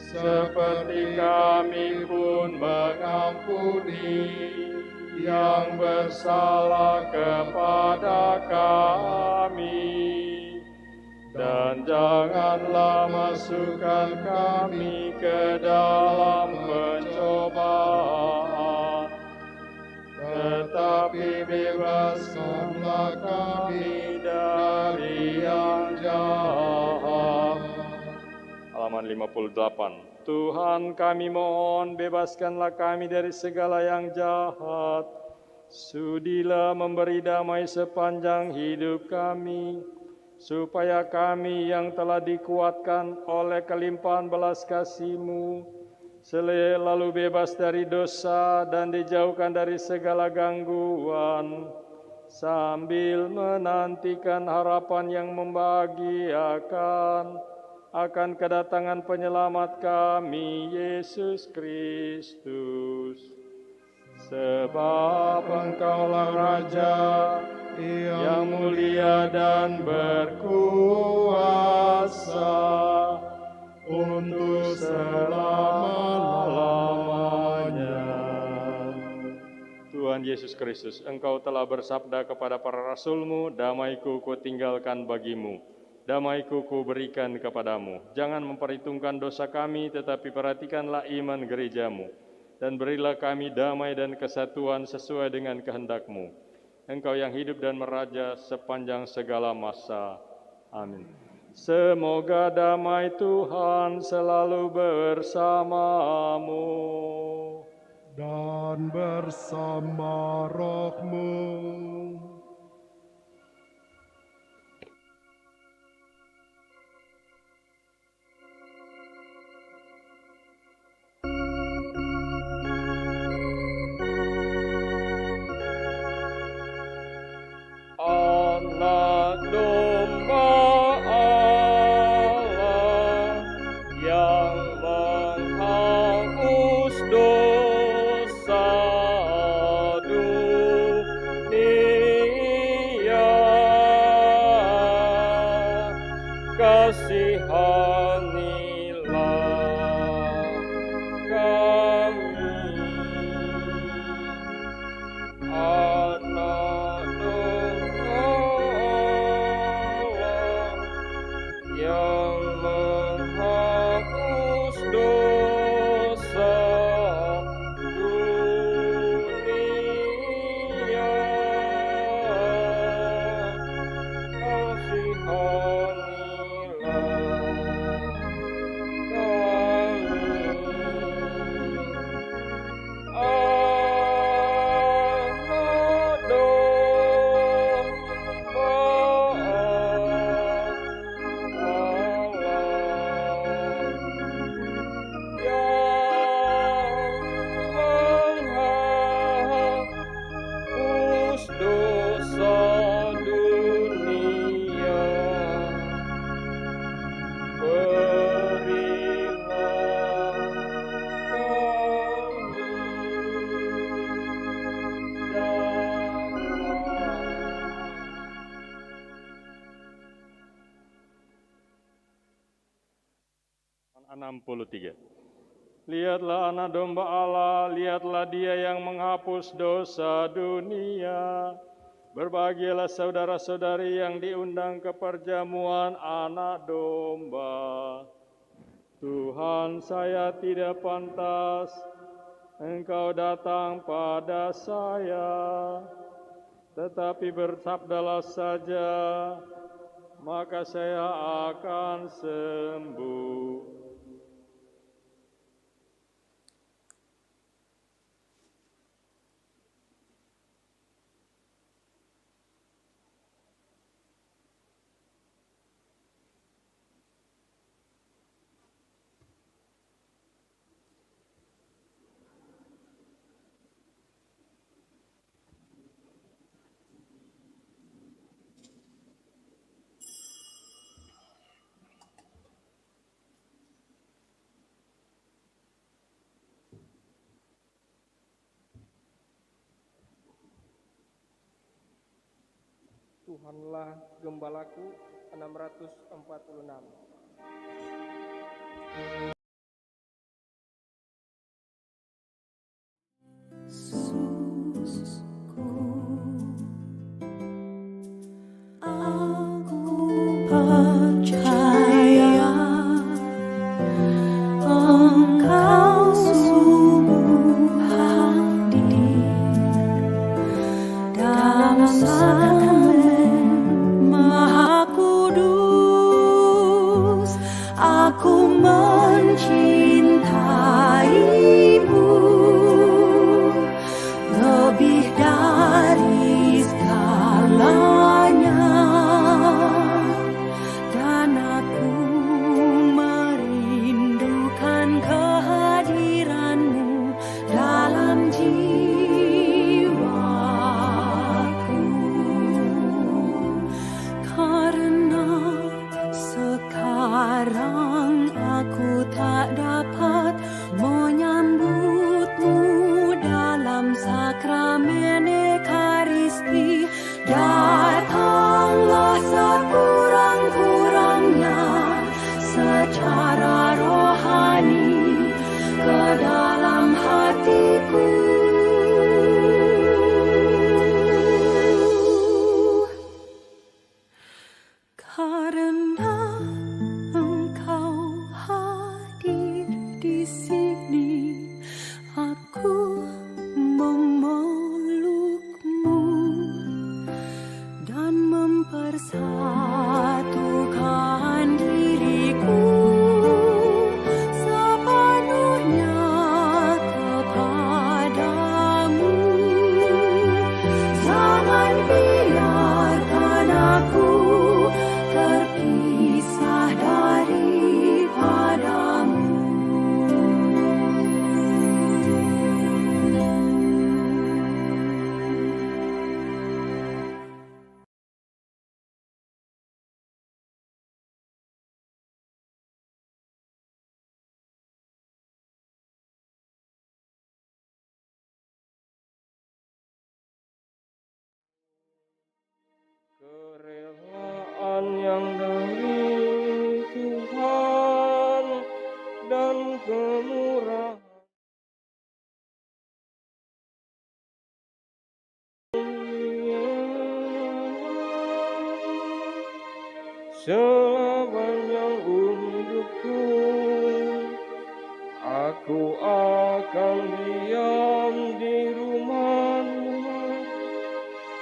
seperti kami pun mengampuni yang bersalah kepada kami. Dan janganlah masukkan kami ke dalam pencobaan, tetapi bebaskanlah kami dari yang jahat. Halaman 58. Tuhan kami mohon, bebaskanlah kami dari segala yang jahat. Sudilah memberi damai sepanjang hidup kami, supaya kami yang telah dikuatkan oleh kelimpahan belas kasih-Mu, selalu bebas dari dosa dan dijauhkan dari segala gangguan, sambil menantikan harapan yang membahagiakan akan kedatangan penyelamat kami, Yesus Kristus. Sebab Engkaulah Raja yang mulia dan berkuasa untuk selama-lamanya. Tuhan Yesus Kristus, Engkau telah bersabda kepada para rasul-Mu, damai-Ku Kutinggalkan bagimu, damai-Ku Kuberikan kepadamu. Jangan memperhitungkan dosa kami, tetapi perhatikanlah iman gereja-Mu, dan berilah kami damai dan kesatuan sesuai dengan kehendak-Mu. Engkau yang hidup dan meraja sepanjang segala masa. Amin. Semoga damai Tuhan selalu bersamamu dan bersama roh-Mu. Anak domba Allah yang menghapus dosa dunia, kasihanilah kami. Anak domba 63. Lihatlah anak domba Allah, lihatlah dia yang menghapus dosa dunia. Berbahagialah saudara-saudari yang diundang ke perjamuan anak domba. Tuhan, saya tidak pantas Engkau datang pada saya, tetapi bersabdalah saja, maka saya akan sembuh. Tuhanlah gembalaku 646. Yesusku, aku percaya Engkau sungguh hadir dalam sakramen Maha Kudus. Aku mencintaimu lebih dari segalanya, dan aku merindukan kehadiranmu dalam jiwaku. Karena sekarang aku tak dapat menyambutmu dalam sakramen Ekaristi, datanglah sekurang-kurangnya secara rohani ke dalam hatiku. Karena Engkau hadir di sini, aku memelukmu dan mempersatukan diriku sepenuhnya kepadamu. Jangan biarkan aku terpisah daripadamu. Kerelaan yang dari Tuhan dan kemurahan selamanya untukku. Aku akan diam di rumah-Mu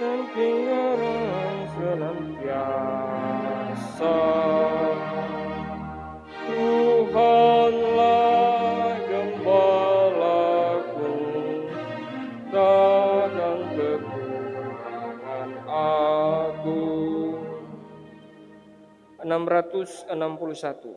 dan tinggalkan senantiasa. Tuhanlah gembalaku, takkan kekurangan aku. 661.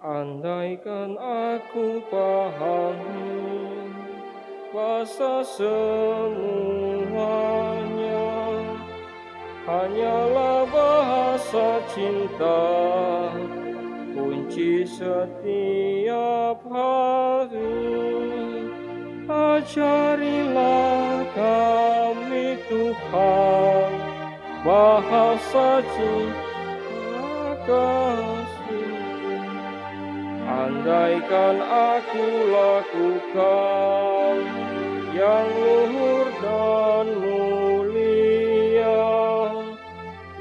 Andaikan aku pahami kuasa semuanya, hanyalah bahasa cinta, kunci setiap hari. Ajarilah kami Tuhan, bahasa cinta kasih. Andaikan aku lakukan yang luhur dan mulia,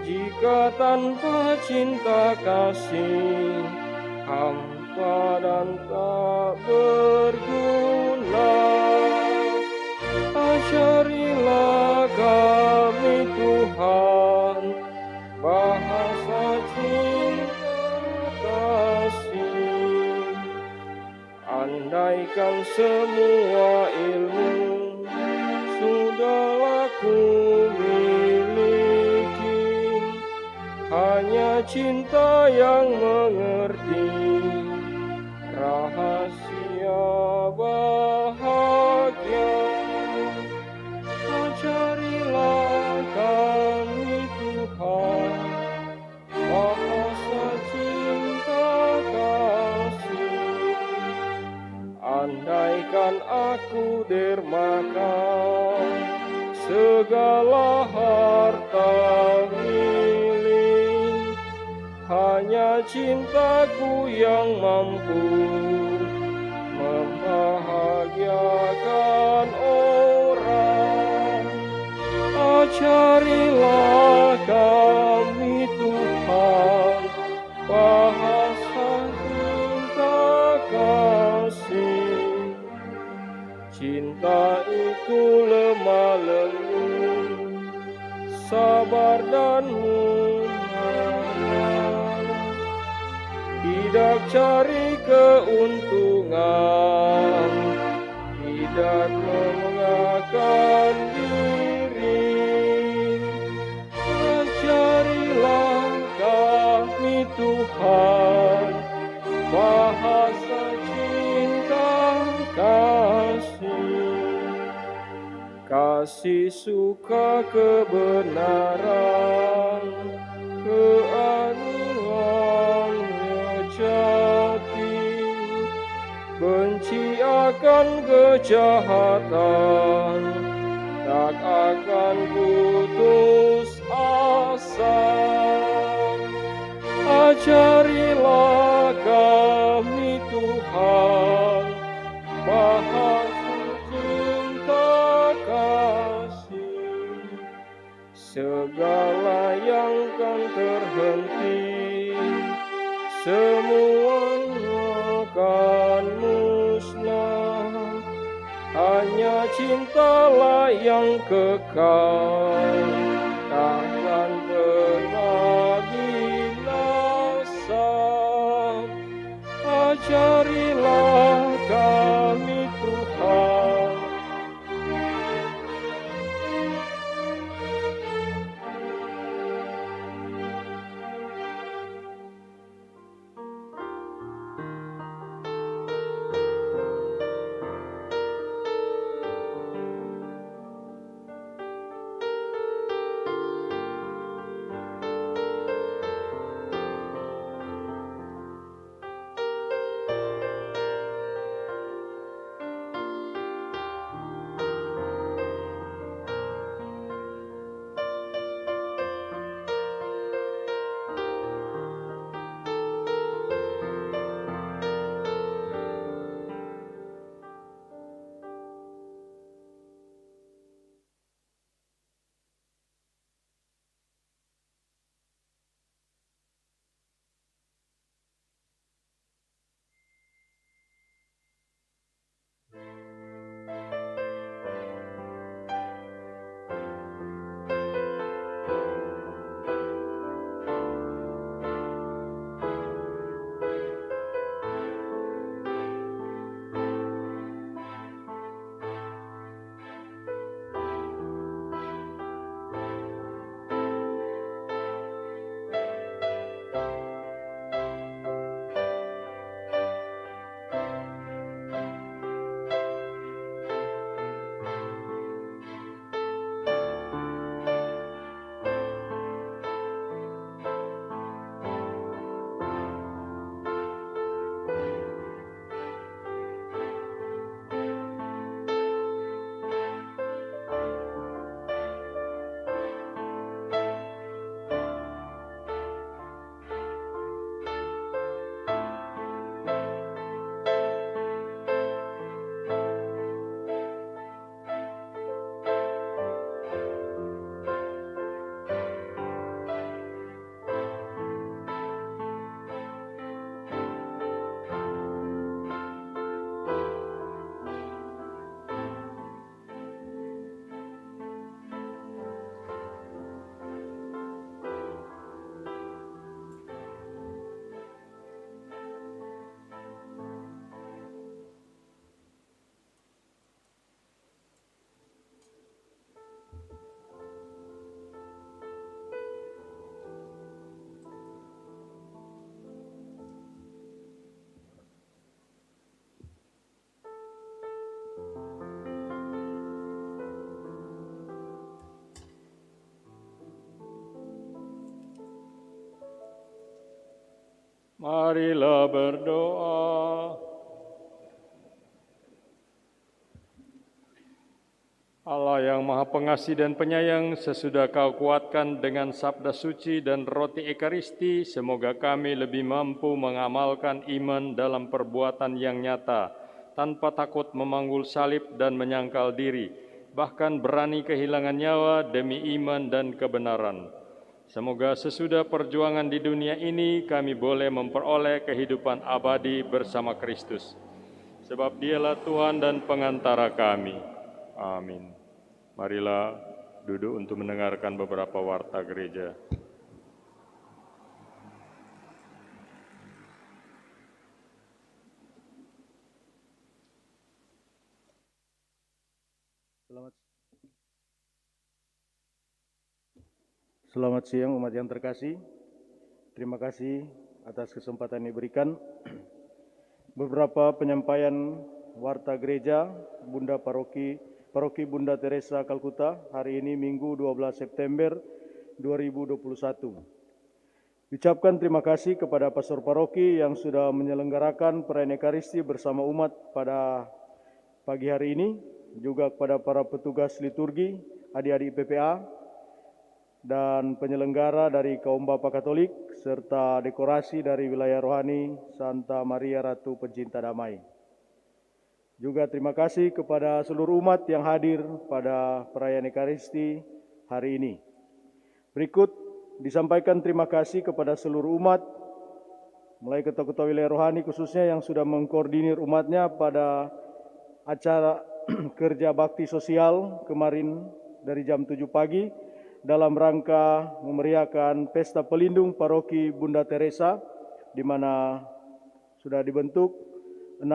jika tanpa cinta kasih hampa dan tak berguna. Ajarilah kami Tuhan, bahasa cinta kasih. Andaikan semua ilmu sudahlah ku miliki, hanya cinta yang mengerti rahasia bahagia. Ajarilah kami Tuhan, bahasa cinta kasih. Andaikan aku dermakan segala harta milik, hanya cintaku yang mampu membahagiakan orang. Ajarilah kami Tuhan, bahasa cinta kasih. Cinta itu lemah lembut, sabar dan mudah, tidak cari keuntungan, tidak membanggakan diri. Ajarilah kami Tuhan, bahasa cinta kasih. Kasih suka kebenaran, keadilan sejati, benci akan kejahatan, tak akan putus asa. Ajarilah kami Tuhan, bahasa cinta kasih. Segala yang kan terhenti, semuanya akan musnah, hanya cintalah yang kekal, takkan pernah binasa. Ajarilah kami Tuhan, Marilah berdoa. Allah yang Maha Pengasih dan Penyayang, sesudah Kau kuatkan dengan sabda suci dan roti Ekaristi, semoga kami lebih mampu mengamalkan iman dalam perbuatan yang nyata, tanpa takut memanggul salib dan menyangkal diri, bahkan berani kehilangan nyawa demi iman dan kebenaran. Semoga sesudah perjuangan di dunia ini kami boleh memperoleh kehidupan abadi bersama Kristus. Sebab Dialah Tuhan dan pengantara kami. Amin. Marilah duduk untuk mendengarkan beberapa warta gereja. Selamat siang umat yang terkasih. Terima kasih atas kesempatan yang diberikan. Beberapa penyampaian warta gereja Bunda Paroki Bunda Teresa Kalkuta hari ini Minggu 12 September 2021. Ucapkan terima kasih kepada pastor paroki yang sudah menyelenggarakan perayaan Ekaristi bersama umat pada pagi hari ini, juga kepada para petugas liturgi, adik-adik PPA, dan penyelenggara dari kaum Bapa Katolik, serta dekorasi dari wilayah rohani Santa Maria Ratu Pencinta Damai. Juga terima kasih kepada seluruh umat yang hadir pada perayaan Ekaristi hari ini. Berikut disampaikan terima kasih kepada seluruh umat, mulai ketua-ketua wilayah rohani khususnya yang sudah mengkoordinir umatnya pada acara kerja bakti sosial kemarin dari jam 7 pagi dalam rangka memeriahkan Pesta Pelindung Paroki Bunda Teresa, di mana sudah dibentuk 6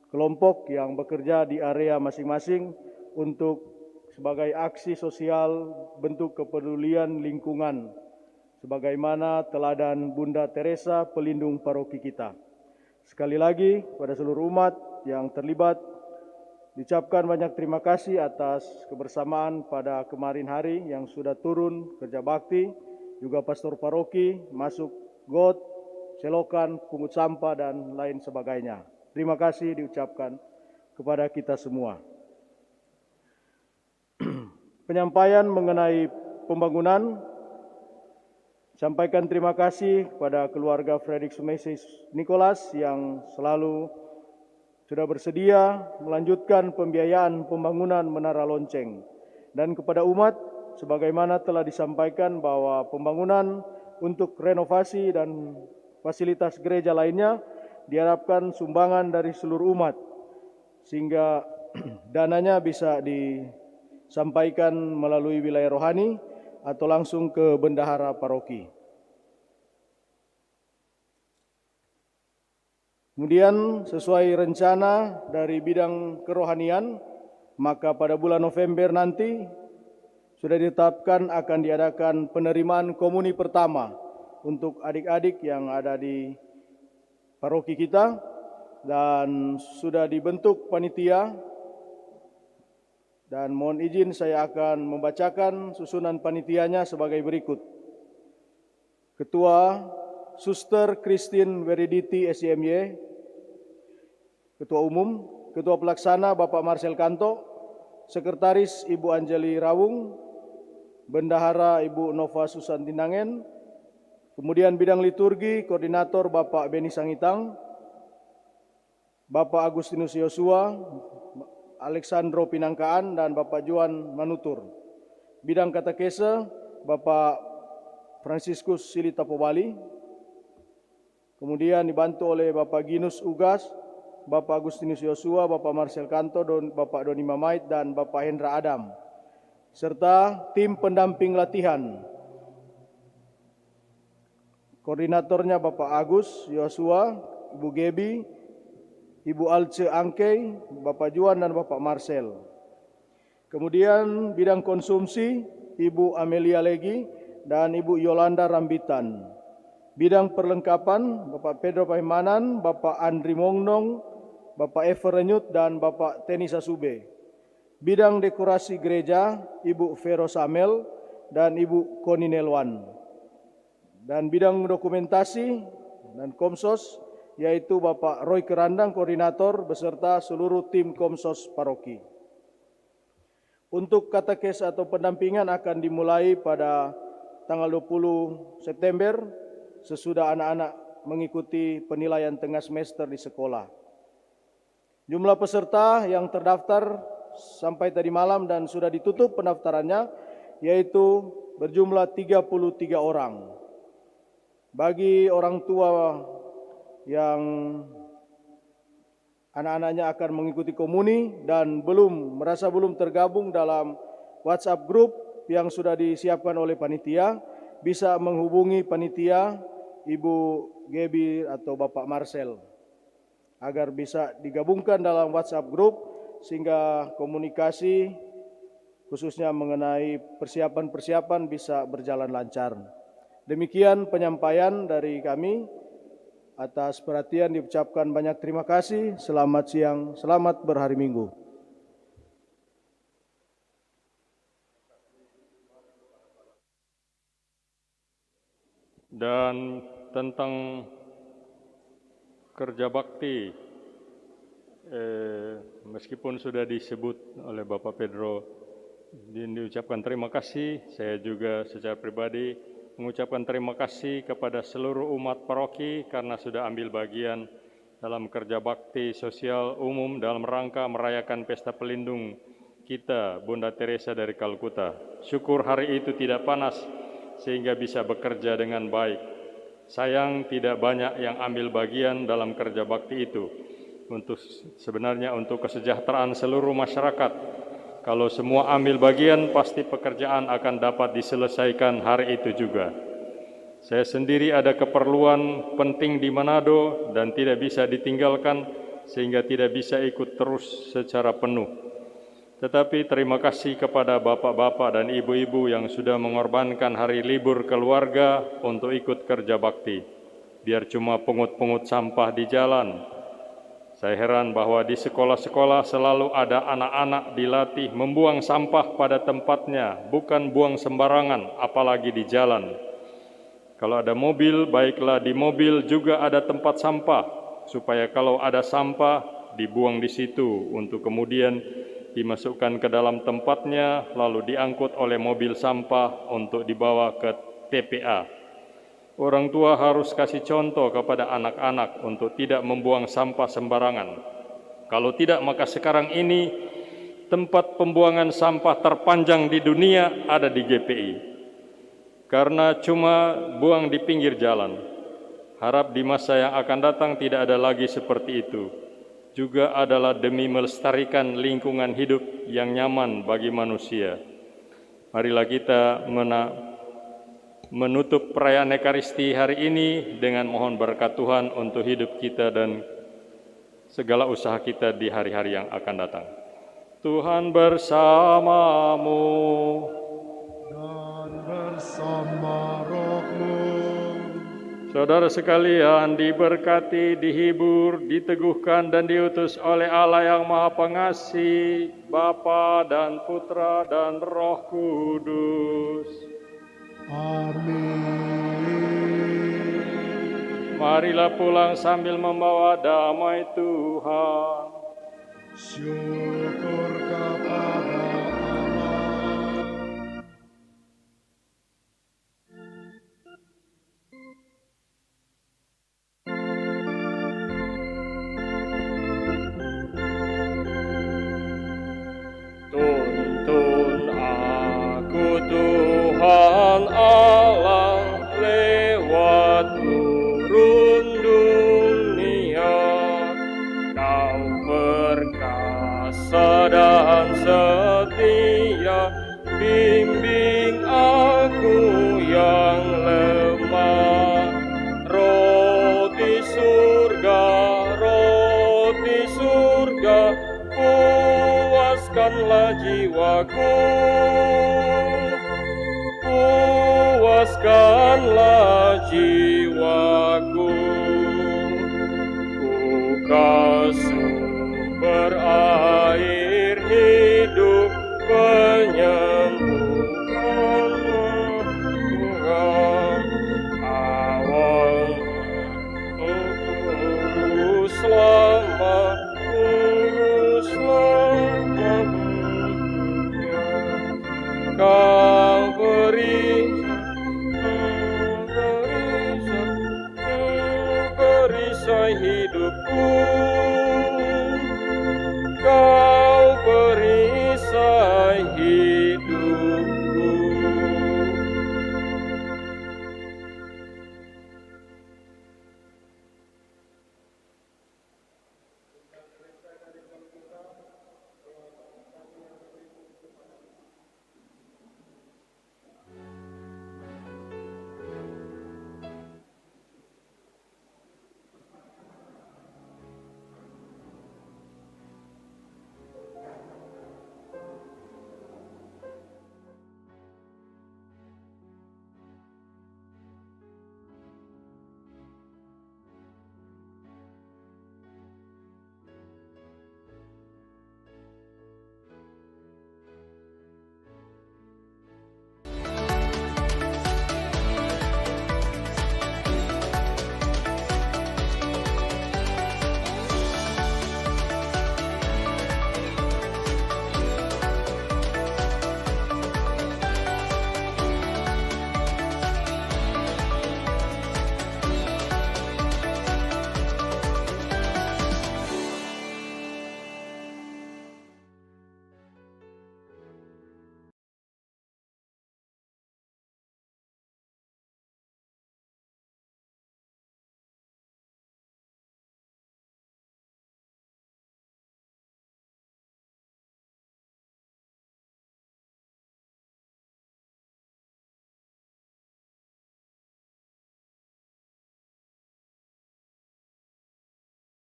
kelompok yang bekerja di area masing-masing untuk sebagai aksi sosial bentuk kepedulian lingkungan, sebagaimana teladan Bunda Teresa pelindung paroki kita. Sekali lagi pada seluruh umat yang terlibat, diucapkan banyak terima kasih atas kebersamaan pada kemarin hari yang sudah turun kerja bakti, juga pastor paroki masuk got, selokan, pungut sampah, dan lain sebagainya. Terima kasih diucapkan kepada kita semua. Penyampaian mengenai pembangunan, sampaikan terima kasih kepada keluarga Fredrik Sumesis Nicholas yang selalu sudah bersedia melanjutkan pembiayaan pembangunan Menara Lonceng. Dan kepada umat, sebagaimana telah disampaikan bahwa pembangunan untuk renovasi dan fasilitas gereja lainnya diharapkan sumbangan dari seluruh umat, sehingga dananya bisa disampaikan melalui wilayah rohani atau langsung ke bendahara paroki. Kemudian sesuai rencana dari bidang kerohanian, maka pada bulan November nanti sudah ditetapkan akan diadakan penerimaan komuni pertama untuk adik-adik yang ada di paroki kita, dan sudah dibentuk panitia, dan mohon izin saya akan membacakan susunan panitianya sebagai berikut. Ketua Suster Christine Weriditi SIMY, Ketua Umum, Ketua Pelaksana Bapak Marcel Kanto, Sekretaris Ibu Anjali Rawung, Bendahara Ibu Nova Susantinangen, kemudian bidang liturgi, koordinator Bapak Beni Sangitang, Bapak Agustinus Yosua, Alexandro Pinangkaan, dan Bapak Juan Manutur. Bidang katekese, Bapak Franciscus Silita Pobali, kemudian dibantu oleh Bapak Ginus Ugas, Bapak Agustinus Yosua, Bapak Marcel Kanto, Bapak Doni Mamait, dan Bapak Hendra Adam, serta tim pendamping latihan. Koordinatornya Bapak Agus Yosua, Ibu Gebi, Ibu Alce Angkei, Bapak Juan, dan Bapak Marcel. Kemudian bidang konsumsi, Ibu Amelia Legi dan Ibu Yolanda Rambitan. Bidang perlengkapan, Bapak Pedro Pahimanan, Bapak Andri Mongnong, Bapak Ever Renyut, dan Bapak Teni Sasube. Bidang dekorasi gereja, Ibu Vero Samel dan Ibu Koni Nelwan. Dan bidang dokumentasi, dan Komsos, yaitu Bapak Roy Kerandang, Koordinator, beserta seluruh tim Komsos Paroki. Untuk katekes atau pendampingan akan dimulai pada tanggal 20 September sesudah anak-anak mengikuti penilaian tengah semester di sekolah. Jumlah peserta yang terdaftar sampai tadi malam dan sudah ditutup pendaftarannya yaitu berjumlah 33 orang. Bagi orang tua yang anak-anaknya akan mengikuti komuni dan merasa belum tergabung dalam WhatsApp group yang sudah disiapkan oleh panitia, bisa menghubungi panitia Ibu Gebi atau Bapak Marcel agar bisa digabungkan dalam WhatsApp group sehingga komunikasi khususnya mengenai persiapan-persiapan bisa berjalan lancar. Demikian penyampaian dari kami. Atas perhatian diucapkan banyak terima kasih. Selamat siang, selamat berhari Minggu. Dan tentang kerja bakti, meskipun sudah disebut oleh Bapak Pedro, diucapkan terima kasih. Saya juga secara pribadi mengucapkan terima kasih kepada seluruh umat paroki karena sudah ambil bagian dalam kerja bakti sosial umum dalam rangka merayakan pesta pelindung kita, Bunda Teresa dari Kalkuta. Syukur hari itu tidak panas sehingga bisa bekerja dengan baik. Sayang tidak banyak yang ambil bagian dalam kerja bakti itu. Sebenarnya untuk kesejahteraan seluruh masyarakat. Kalau semua ambil bagian, pasti pekerjaan akan dapat diselesaikan hari itu juga. Saya sendiri ada keperluan penting di Manado dan tidak bisa ditinggalkan, sehingga tidak bisa ikut terus secara penuh. Tetapi terima kasih kepada bapak-bapak dan ibu-ibu yang sudah mengorbankan hari libur keluarga untuk ikut kerja bakti. Biar cuma pungut-pungut sampah di jalan. Saya heran bahwa di sekolah-sekolah selalu ada anak-anak dilatih membuang sampah pada tempatnya, bukan buang sembarangan, apalagi di jalan. Kalau ada mobil, baiklah di mobil juga ada tempat sampah, supaya kalau ada sampah dibuang di situ untuk kemudian dimasukkan ke dalam tempatnya, lalu diangkut oleh mobil sampah untuk dibawa ke TPA. Orang tua harus kasih contoh kepada anak-anak untuk tidak membuang sampah sembarangan. Kalau tidak, maka sekarang ini tempat pembuangan sampah terpanjang di dunia ada di GPI. Karena cuma buang di pinggir jalan. Harap di masa yang akan datang tidak ada lagi seperti itu. Juga adalah demi melestarikan lingkungan hidup yang nyaman bagi manusia. Marilah kita menutup perayaan Ekaristi hari ini dengan mohon berkat Tuhan untuk hidup kita dan segala usaha kita di hari-hari yang akan datang. Tuhan bersamamu dan bersama rohmu. Saudara sekalian, diberkati, dihibur, diteguhkan dan diutus oleh Allah yang Maha Pengasih, Bapa dan Putra dan Roh Kudus. Amin. Marilah pulang sambil membawa damai Tuhan. Syukur kepada Allah. Tuntun aku Tuhan Allah lewat gurun dunia. Kau perkasa dan setia, bimbing aku yang lemah. Roti surga, puaskanlah jiwaku. Puaskanlah jiwaku. Buka sumber air hidup penyembuhan Tuhan. hidupku.